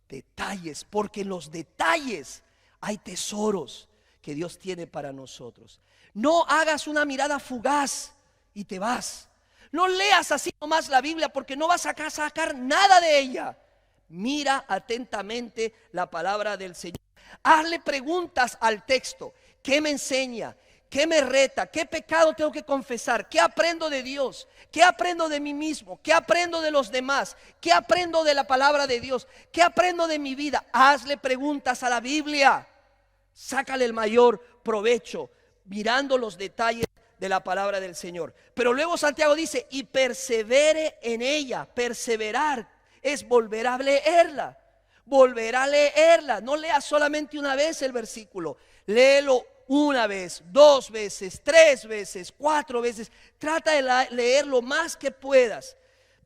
detalles, porque en los detalles hay tesoros que Dios tiene para nosotros. No hagas una mirada fugaz y te vas. No leas así nomás la Biblia, porque no vas a sacar nada de ella. Mira atentamente la palabra del Señor. Hazle preguntas al texto. ¿Qué me enseña? ¿Qué me reta? ¿Qué pecado tengo que confesar? ¿Qué aprendo de Dios? ¿Qué aprendo de mí mismo? ¿Qué aprendo de los demás? ¿Qué aprendo de la palabra de Dios? ¿Qué aprendo de mi vida? Hazle preguntas a la Biblia. Sácale el mayor provecho mirando los detalles de la palabra del Señor. Pero luego Santiago dice, y persevere en ella. Perseverar es volver a leerla. Volver a leerla. No leas solamente una vez el versículo. Léelo una vez, 2 veces, 3 veces, 4 veces. Trata de leer lo más que puedas.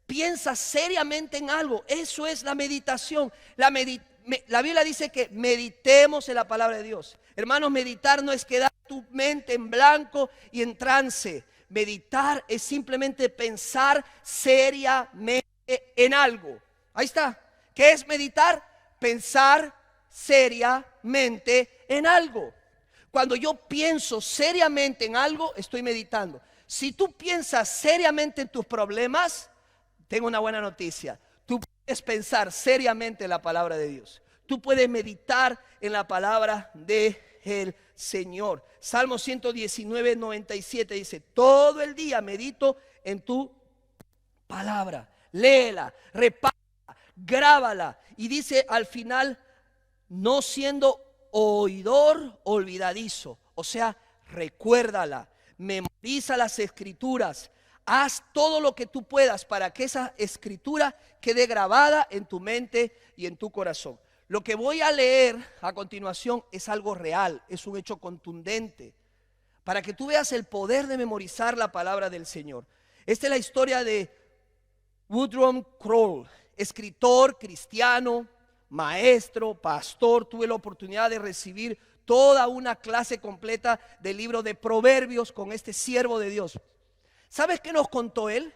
Piensa seriamente en algo. Eso es la meditación. La Biblia dice que meditemos en la palabra de Dios. Hermanos, meditar no es quedar tu mente en blanco y en trance. Meditar es simplemente pensar seriamente en algo. Ahí está. ¿Qué es meditar? Pensar seriamente en algo. Cuando yo pienso seriamente en algo, estoy meditando. Si tú piensas seriamente en tus problemas, tengo una buena noticia. Tú puedes pensar seriamente en la palabra de Dios. Tú puedes meditar en la palabra del Señor. Salmo 119, 97 dice, todo el día medito en tu palabra. Léela, repásala, grábala. Y dice al final, no siendo oidor olvidadizo. O sea, recuérdala, memoriza las escrituras. Haz todo lo que tú puedas para que esa escritura quede grabada en tu mente y en tu corazón. Lo que voy a leer a continuación es algo real, es un hecho contundente, para que tú veas el poder de memorizar la palabra del Señor. Esta es la historia de Woodrow Kroll, escritor cristiano, maestro, pastor. Tuve la oportunidad de recibir toda una clase completa del libro de Proverbios con este siervo de Dios. ¿Sabes qué nos contó él?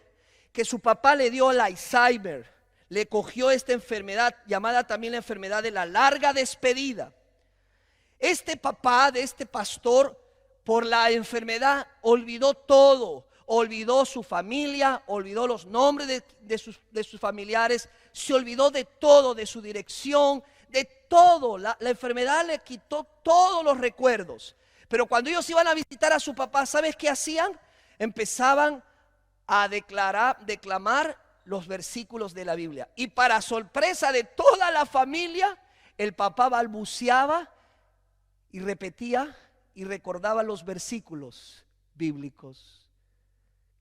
Que su papá le dio Alzheimer, le cogió esta enfermedad llamada también la enfermedad de la larga despedida. Este papá de este pastor, por la enfermedad, olvidó todo. Olvidó su familia, olvidó los nombres de sus familiares, se olvidó de todo, de su dirección, de todo. La enfermedad le quitó todos los recuerdos. Pero cuando ellos iban a visitar a su papá, ¿sabes qué hacían? Empezaban a declamar los versículos de la Biblia. Y para sorpresa de toda la familia, el papá balbuceaba y repetía y recordaba los versículos bíblicos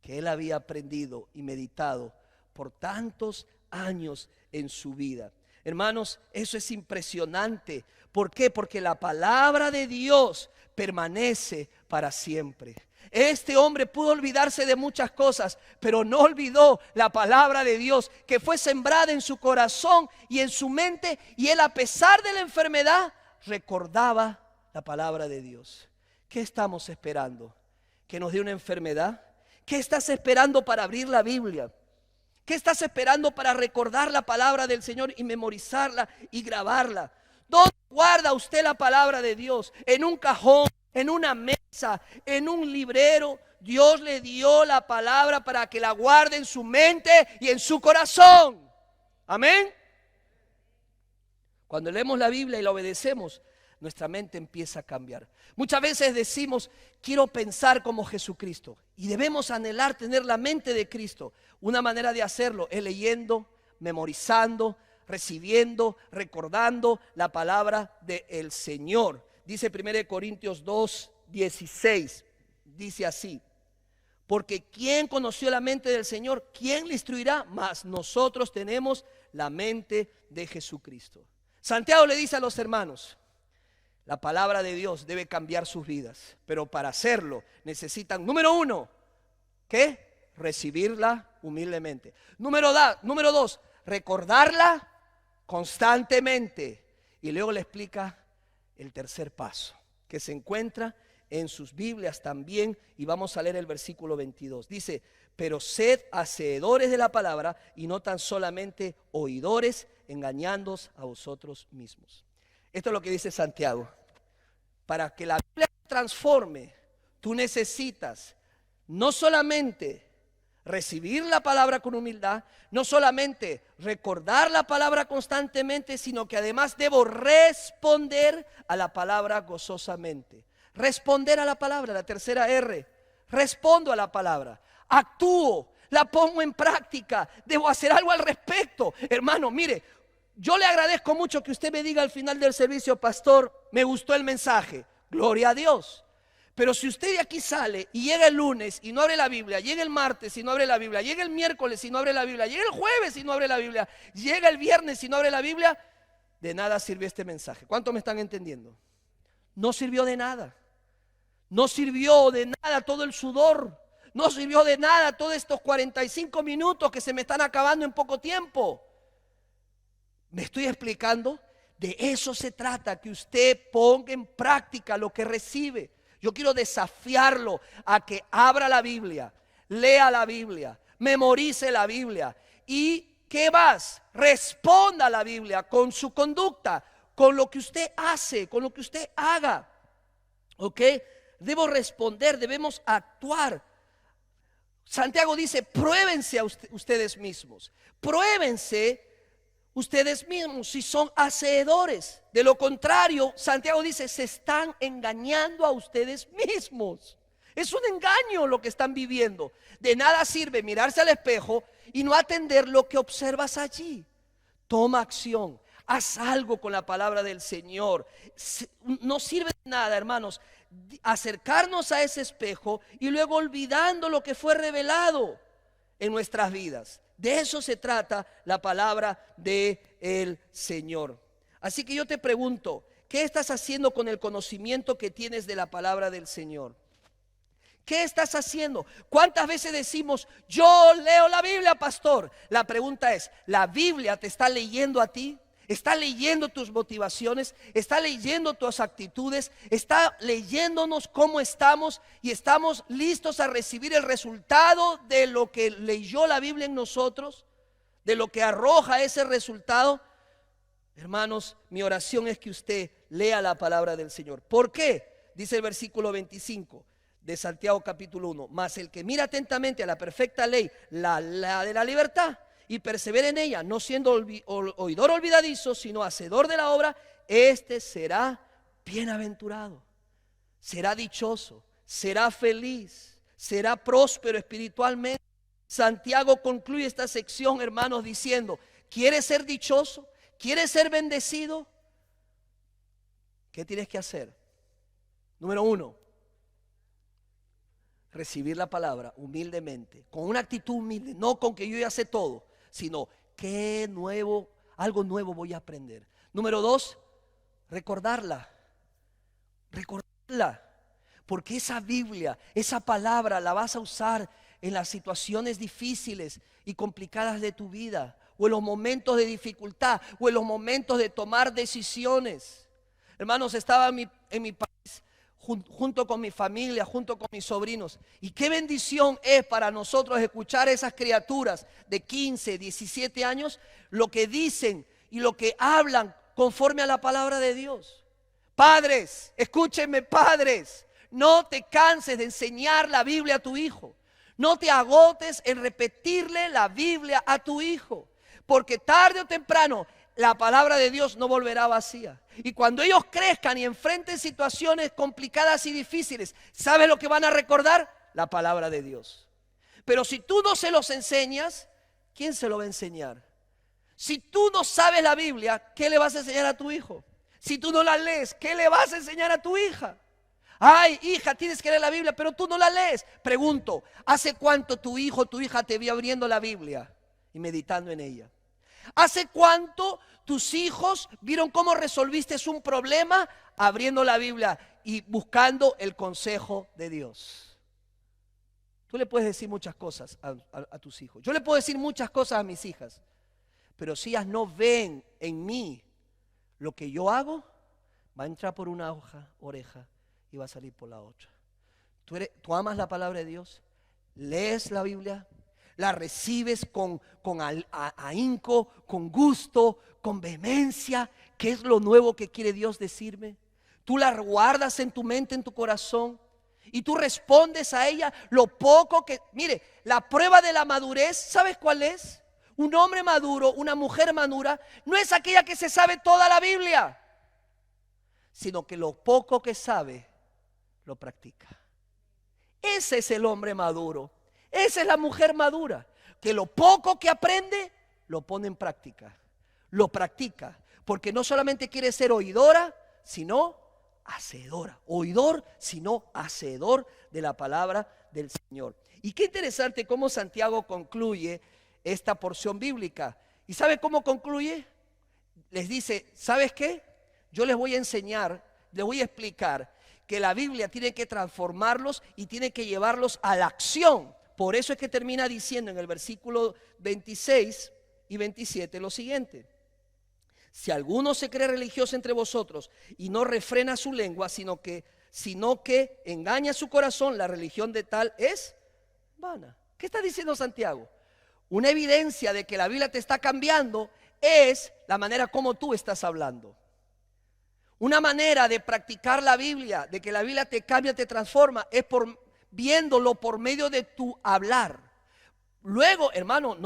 que él había aprendido y meditado por tantos años en su vida. Hermanos, eso es impresionante. ¿Por qué? Porque la palabra de Dios permanece para siempre. Este hombre pudo olvidarse de muchas cosas, pero no olvidó la palabra de Dios que fue sembrada en su corazón y en su mente, y él, a pesar de la enfermedad, recordaba la palabra de Dios. ¿Qué estamos esperando? ¿Que nos dé una enfermedad? ¿Qué estás esperando para abrir la Biblia? ¿Qué estás esperando para recordar la palabra del Señor y memorizarla y grabarla? ¿Dónde guarda usted la palabra de Dios? ¿En un cajón? ¿En una mesa? ¿En un librero? Dios le dio la palabra para que la guarde en su mente y en su corazón. Amén. Cuando leemos la Biblia y la obedecemos, nuestra mente empieza a cambiar. Muchas veces decimos, quiero pensar como Jesucristo, y debemos anhelar tener la mente de Cristo. Una manera de hacerlo es leyendo, memorizando, recibiendo, recordando la palabra del Señor. Dice 1 Corintios 2:16, dice así: Porque ¿quién conoció la mente del Señor? ¿Quién le instruirá? Mas nosotros tenemos la mente de Jesucristo. Santiago le dice a los hermanos, la palabra de Dios debe cambiar sus vidas, pero para hacerlo necesitan, número uno, ¿qué? Recibirla humildemente. Número dos, recordarla constantemente. Y luego le explica el tercer paso, que se encuentra en sus Biblias también, y vamos a leer el versículo 22. Dice, pero sed hacedores de la palabra y no tan solamente oidores, engañándoos a vosotros mismos. Esto es lo que dice Santiago. Para que la Biblia se transforme, tú necesitas no solamente recibir la palabra con humildad, no solamente recordar la palabra constantemente, sino que además debo responder a la palabra gozosamente. Responder a la palabra, la tercera R. Respondo a la palabra, actúo, la pongo en práctica, debo hacer algo al respecto. Hermano, mire, yo le agradezco mucho que usted me diga al final del servicio, pastor, me gustó el mensaje, gloria a Dios. Pero si usted de aquí sale y llega el lunes y no abre la Biblia, llega el martes y no abre la Biblia, llega el miércoles y no abre la Biblia, llega el jueves y no abre la Biblia, llega el viernes y no abre la Biblia, de nada sirvió este mensaje. ¿Cuántos me están entendiendo? No sirvió de nada. No sirvió de nada todo el sudor. No sirvió de nada todos estos 45 minutos que se me están acabando en poco tiempo. ¿Me estoy explicando? De eso se trata, que usted ponga en práctica lo que recibe. Yo quiero desafiarlo a que abra la Biblia, lea la Biblia, memorice la Biblia y ¿qué más? Responda a la Biblia con su conducta, con lo que usted hace, con lo que usted haga. ¿Ok? Debo responder, debemos actuar. Santiago dice, pruébense a ustedes mismos, pruébense ustedes mismos si son hacedores. De lo contrario, Santiago dice, se están engañando a ustedes mismos. Es un engaño lo que están viviendo. De nada sirve mirarse al espejo y no atender lo que observas allí. Toma acción, haz algo con la palabra del Señor. No sirve de nada, hermanos, acercarnos a ese espejo y luego olvidando lo que fue revelado en nuestras vidas. De eso se trata la palabra del Señor. Así que yo te pregunto, ¿qué estás haciendo con el conocimiento que tienes de la palabra del Señor? ¿Qué estás haciendo? ¿Cuántas veces decimos, yo leo la Biblia, pastor? La pregunta es, ¿la Biblia te está leyendo a ti? ¿Está leyendo tus motivaciones? ¿Está leyendo tus actitudes? ¿Está leyéndonos cómo estamos? ¿Y estamos listos a recibir el resultado de lo que leyó la Biblia en nosotros? ¿De lo que arroja ese resultado? Hermanos, mi oración es que usted lea la palabra del Señor. ¿Por qué? Dice el versículo 25 de Santiago capítulo 1. Mas el que mira atentamente a la perfecta ley, la de la libertad, y persevera en ella, no siendo oidor olvidadizo, sino hacedor de la obra, este será bienaventurado, será dichoso, será feliz, será próspero espiritualmente. Santiago concluye esta sección, hermanos, diciendo, ¿quieres ser dichoso? ¿Quieres ser bendecido? ¿Qué tienes que hacer? Número uno, recibir la palabra humildemente, con una actitud humilde, no con que yo ya sé todo, sino qué nuevo, algo nuevo voy a aprender. Número dos, recordarla, porque esa Biblia, esa palabra la vas a usar en las situaciones difíciles y complicadas de tu vida, o en los momentos de dificultad, o en los momentos de tomar decisiones. Hermanos, estaba en mi país, junto con mi familia, junto con mis sobrinos, y qué bendición es para nosotros escuchar a esas criaturas de 15, 17 años, lo que dicen y lo que hablan conforme a la palabra de Dios. Padres, escúchenme, padres, no te canses de enseñar la Biblia a tu hijo, no te agotes en repetirle la Biblia a tu hijo, porque tarde o temprano la palabra de Dios no volverá vacía. Y cuando ellos crezcan y enfrenten situaciones complicadas y difíciles, ¿sabes lo que van a recordar? La palabra de Dios. Pero si tú no se los enseñas, ¿quién se lo va a enseñar? Si tú no sabes la Biblia, ¿qué le vas a enseñar a tu hijo? Si tú no la lees, ¿qué le vas a enseñar a tu hija? Ay, hija, tienes que leer la Biblia, pero tú no la lees. Pregunto, ¿hace cuánto tu hijo o tu hija te vio abriendo la Biblia y meditando en ella? ¿Hace cuánto tus hijos vieron cómo resolviste un problema abriendo la Biblia y buscando el consejo de Dios? Tú le puedes decir muchas cosas a tus hijos. Yo le puedo decir muchas cosas a mis hijas. Pero si ellas no ven en mí lo que yo hago, va a entrar por una oreja y va a salir por la otra. Tú amas la palabra de Dios, lees la Biblia, la recibes con ahínco, con gusto, con vehemencia. ¿Qué es lo nuevo que quiere Dios decirme? Tú la guardas en tu mente, en tu corazón, y tú respondes a ella lo poco que... Mire, la prueba de la madurez, ¿sabes cuál es? Un hombre maduro, una mujer madura, no es aquella que se sabe toda la Biblia, sino que lo poco que sabe, lo practica. Ese es el hombre maduro. Esa es la mujer madura, que lo poco que aprende, lo pone en práctica. Lo practica, porque no solamente quiere ser oidora, sino hacedora. Oidor, sino hacedor de la palabra del Señor. Y qué interesante cómo Santiago concluye esta porción bíblica. ¿Y sabe cómo concluye? Les dice, ¿sabes qué? Yo les voy a enseñar, les voy a explicar que la Biblia tiene que transformarlos y tiene que llevarlos a la acción. Por eso es que termina diciendo en el versículo 26 y 27 lo siguiente: si alguno se cree religioso entre vosotros y no refrena su lengua, sino que engaña su corazón, la religión de tal es vana. ¿Qué está diciendo Santiago? Una evidencia de que la Biblia te está cambiando es la manera como tú estás hablando. Una manera de practicar la Biblia, de que la Biblia te cambia, te transforma, es viéndolo por medio de tu hablar. Luego, hermano,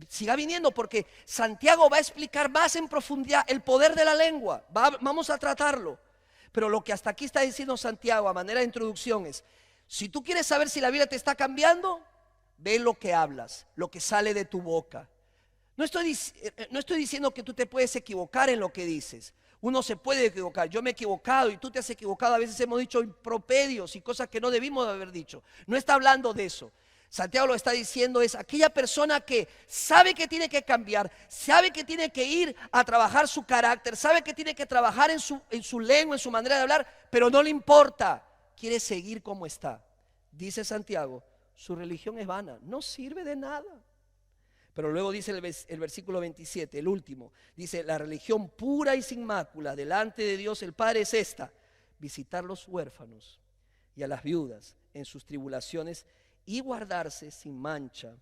siga viniendo, porque Santiago va a explicar más en profundidad el poder de la lengua. Vamos a tratarlo. Pero lo que hasta aquí está diciendo Santiago a manera de introducción es: si tú quieres saber si la Biblia te está cambiando, ve lo que hablas, lo que sale de tu boca. No estoy diciendo que tú te puedes equivocar en lo que dices. Uno se puede equivocar. Yo me he equivocado y tú te has equivocado. A veces hemos dicho improperios y cosas que no debimos de haber dicho. No está hablando de eso. Santiago lo está diciendo es aquella persona que sabe que tiene que cambiar, sabe que tiene que ir a trabajar su carácter, sabe que tiene que trabajar en su lengua, en su manera de hablar, pero no le importa, quiere seguir como está. Dice Santiago, su religión es vana, no sirve de nada. Pero luego dice el versículo 27, el último, dice: la religión pura y sin mácula delante de Dios el Padre es esta: visitar los huérfanos y a las viudas en sus tribulaciones y guardarse sin mancha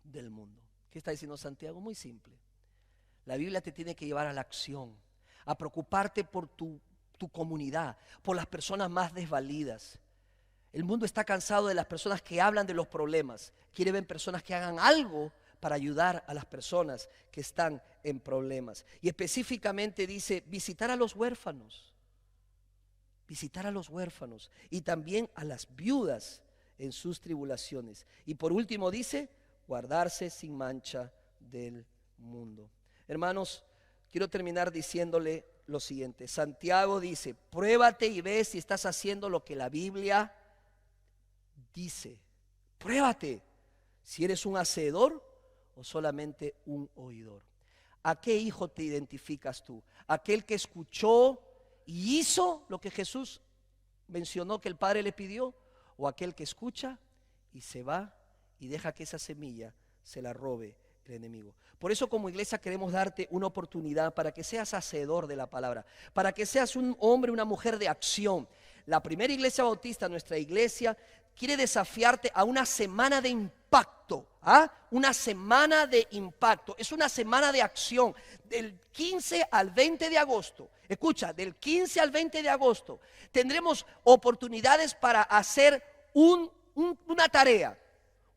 del mundo. ¿Qué está diciendo Santiago? Muy simple. La Biblia te tiene que llevar a la acción, a preocuparte por tu comunidad, por las personas más desvalidas. El mundo está cansado de las personas que hablan de los problemas. Quiere ver personas que hagan algo para ayudar a las personas que están en problemas. Y específicamente dice visitar a los huérfanos. Visitar a los huérfanos y también a las viudas en sus tribulaciones. Y por último dice guardarse sin mancha del mundo. Hermanos, quiero terminar diciéndole lo siguiente. Santiago dice: pruébate y ve si estás haciendo lo que la Biblia dice. Pruébate si eres un hacedor o solamente un oidor. ¿A qué hijo te identificas tú? ¿Aquel que escuchó y hizo lo que Jesús mencionó que el Padre le pidió? ¿O aquel que escucha y se va y deja que esa semilla se la robe el enemigo? Por eso, como iglesia, queremos darte una oportunidad para que seas hacedor de la palabra, para que seas un hombre, una mujer de acción. La primera iglesia bautista, nuestra iglesia, quiere desafiarte a una semana de impacto. Una semana de impacto. Es una semana de acción. Del 15 al 20 de agosto. Escucha, del 15 al 20 de agosto tendremos oportunidades para hacer una tarea,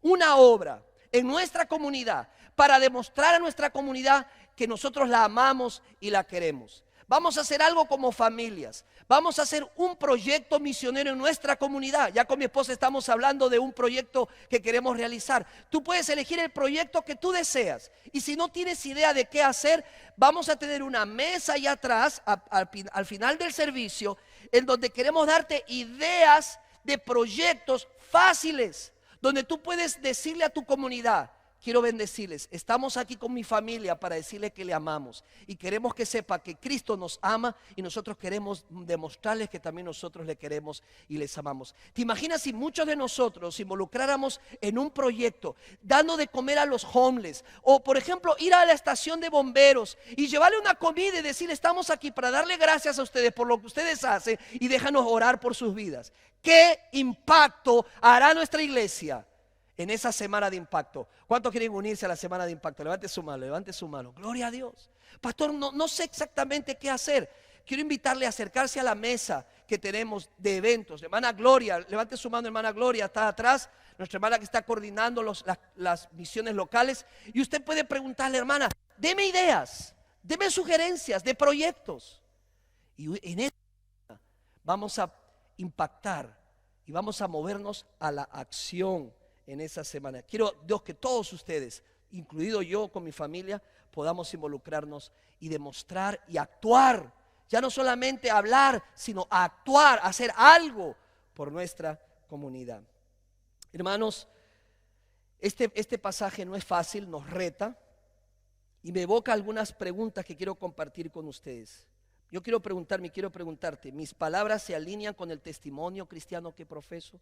una obra en nuestra comunidad, para demostrar a nuestra comunidad que nosotros la amamos y la queremos. Vamos a hacer algo como familias. Vamos a hacer un proyecto misionero en nuestra comunidad. Ya con mi esposa estamos hablando de un proyecto que queremos realizar. Tú puedes elegir el proyecto que tú deseas. Y si no tienes idea de qué hacer, vamos a tener una mesa allá atrás, al final del servicio, en donde queremos darte ideas de proyectos fáciles, donde tú puedes decirle a tu comunidad: quiero bendecirles, estamos aquí con mi familia para decirle que le amamos y queremos que sepa que Cristo nos ama, y nosotros queremos demostrarles que también nosotros le queremos y les amamos. ¿Te imaginas si muchos de nosotros nos involucráramos en un proyecto dando de comer a los homeless, o por ejemplo ir a la estación de bomberos y llevarle una comida y decirle: estamos aquí para darle gracias a ustedes por lo que ustedes hacen y déjanos orar por sus vidas? ¿Qué impacto hará nuestra iglesia en esa semana de impacto? ¿Cuántos quieren unirse a la semana de impacto? Levante su mano, levante su mano. Gloria a Dios. Pastor, no sé exactamente qué hacer. Quiero invitarle a acercarse a la mesa que tenemos de eventos. Hermana Gloria, levante su mano, hermana Gloria, está atrás. Nuestra hermana que está coordinando las misiones locales. Y usted puede preguntarle: hermana, deme ideas, deme sugerencias de proyectos. Y en esta vamos a impactar y vamos a movernos a la acción en esa semana. Quiero, Dios, que todos ustedes, incluido yo con mi familia, podamos involucrarnos y demostrar y actuar. Ya no solamente hablar, sino actuar, hacer algo por nuestra comunidad. Hermanos, este pasaje no es fácil, nos reta y me evoca algunas preguntas que quiero compartir con ustedes. Yo quiero preguntarte: ¿mis palabras se alinean con el testimonio cristiano que profeso?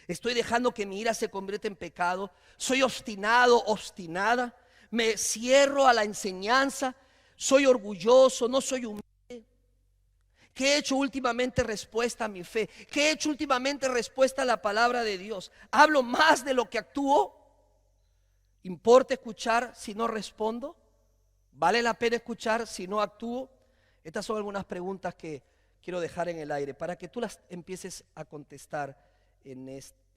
¿Estoy dejando que mi ira se convierta en pecado? ¿Soy obstinado, obstinada? ¿Me cierro a la enseñanza? ¿Soy orgulloso? ¿No soy humilde? ¿Qué he hecho últimamente respuesta a mi fe? ¿Qué he hecho últimamente respuesta a la palabra de Dios? ¿Hablo más de lo que actúo? ¿Importa escuchar si no respondo? ¿Vale la pena escuchar si no actúo? Estas son algunas preguntas que quiero dejar en el aire para que tú las empieces a contestar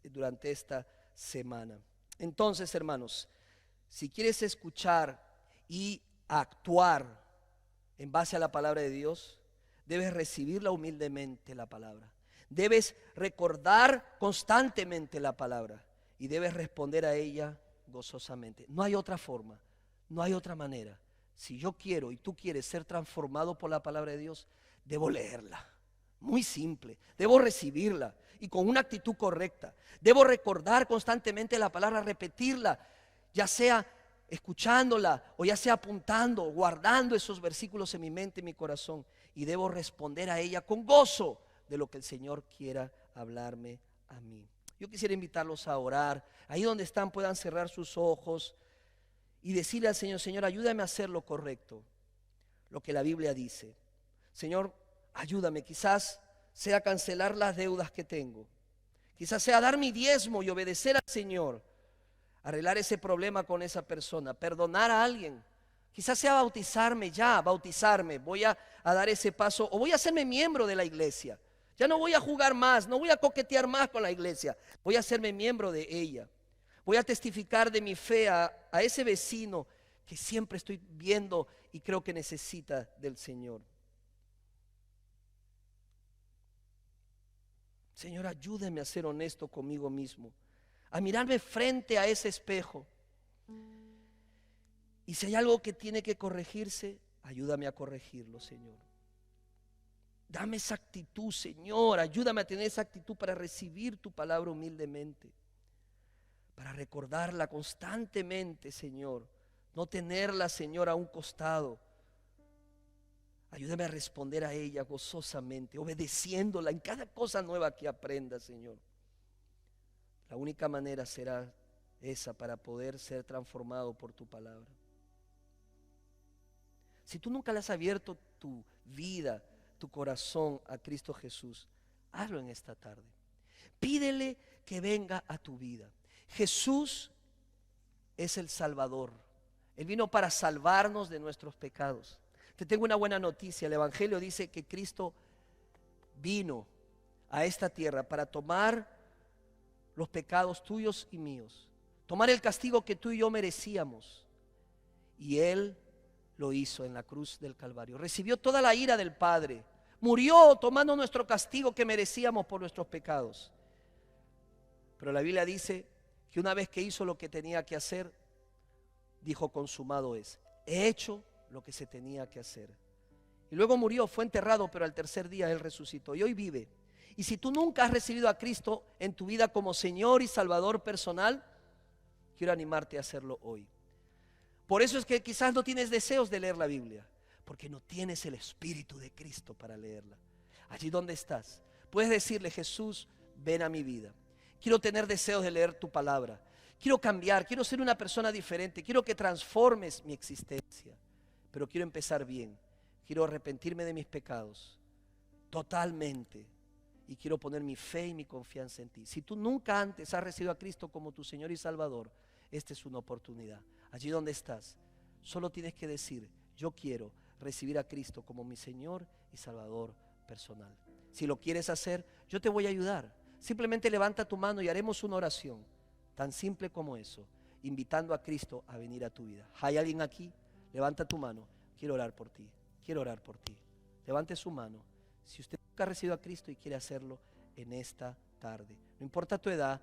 durante esta semana. Entonces, hermanos, si quieres escuchar y actuar en base a la palabra de Dios, debes recibirla humildemente, la palabra. Debes recordar constantemente la palabra y debes responder a ella gozosamente. No hay otra forma, no hay otra manera. Si yo quiero y tú quieres ser transformado por la palabra de Dios, debo leerla. Muy simple. Debo recibirla y con una actitud correcta. Debo recordar constantemente la palabra, repetirla, ya sea escuchándola o ya sea apuntando, guardando esos versículos en mi mente y mi corazón. Y debo responder a ella con gozo de lo que el Señor quiera hablarme a mí. Yo quisiera invitarlos a orar. Ahí donde están puedan cerrar sus ojos y decirle al Señor: Señor, ayúdame a hacer lo correcto, lo que la Biblia dice. Señor, ayúdame, quizás sea cancelar las deudas que tengo, quizás sea dar mi diezmo y obedecer al Señor, arreglar ese problema con esa persona, perdonar a alguien, quizás sea bautizarme, voy a dar ese paso, o voy a hacerme miembro de la iglesia. Ya no voy a jugar más, no voy a coquetear más con la iglesia, voy a hacerme miembro de ella. Voy a testificar de mi fe a ese vecino que siempre estoy viendo y creo que necesita del Señor. Señor, ayúdame a ser honesto conmigo mismo, a mirarme frente a ese espejo. Y si hay algo que tiene que corregirse, ayúdame a corregirlo, Señor. Dame esa actitud, Señor, ayúdame a tener esa actitud para recibir tu palabra humildemente, para recordarla constantemente, Señor, no tenerla, Señor, a un costado. Ayúdame a responder a ella gozosamente, obedeciéndola en cada cosa nueva que aprenda, Señor. La única manera será esa para poder ser transformado por tu palabra. Si tú nunca le has abierto tu vida, tu corazón a Cristo Jesús, hazlo en esta tarde. Pídele que venga a tu vida. Jesús es el Salvador. Él vino para salvarnos de nuestros pecados. Te tengo una buena noticia. El Evangelio dice que Cristo vino a esta tierra para tomar los pecados tuyos y míos, tomar el castigo que tú y yo merecíamos, y Él lo hizo en la cruz del Calvario. Recibió toda la ira del Padre. Murió tomando nuestro castigo que merecíamos por nuestros pecados. Pero la Biblia dice que una vez que hizo lo que tenía que hacer, dijo: consumado es. He hecho lo que se tenía que hacer. Y luego murió, fue enterrado, pero al tercer día Él resucitó y hoy vive. Y si tú nunca has recibido a Cristo en tu vida como Señor y Salvador personal, quiero animarte a hacerlo hoy. Por eso es que quizás no tienes deseos de leer la Biblia, porque no tienes el Espíritu de Cristo para leerla. Allí donde estás, puedes decirle: Jesús, ven a mi vida. Quiero tener deseos de leer tu palabra. Quiero cambiar, quiero ser una persona diferente. Quiero que transformes mi existencia. Pero quiero empezar bien. Quiero arrepentirme de mis pecados totalmente. Y quiero poner mi fe y mi confianza en ti. Si tú nunca antes has recibido a Cristo como tu Señor y Salvador, esta es una oportunidad. Allí donde estás, solo tienes que decir: yo quiero recibir a Cristo como mi Señor y Salvador personal. Si lo quieres hacer, yo te voy a ayudar. Simplemente levanta tu mano y haremos una oración tan simple como eso, invitando a Cristo a venir a tu vida. ¿Hay alguien aquí? Levanta tu mano. Quiero orar por ti. Quiero orar por ti. Levante su mano. Si usted nunca ha recibido a Cristo y quiere hacerlo en esta tarde, no importa tu edad,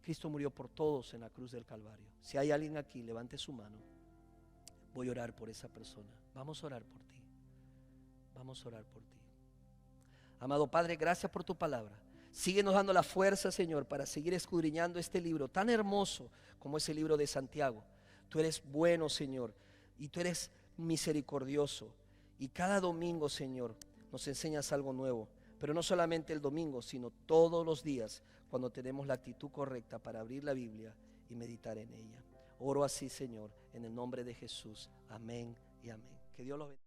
Cristo murió por todos en la cruz del Calvario. Si hay alguien aquí, levante su mano. Voy a orar por esa persona. Vamos a orar por ti. Vamos a orar por ti. Amado Padre, gracias por tu palabra. Síguenos dando la fuerza, Señor, para seguir escudriñando este libro tan hermoso como es el libro de Santiago. Tú eres bueno, Señor, y tú eres misericordioso. Y cada domingo, Señor, nos enseñas algo nuevo. Pero no solamente el domingo, sino todos los días, cuando tenemos la actitud correcta para abrir la Biblia y meditar en ella. Oro así, Señor, en el nombre de Jesús. Amén y amén. Que Dios los bendiga.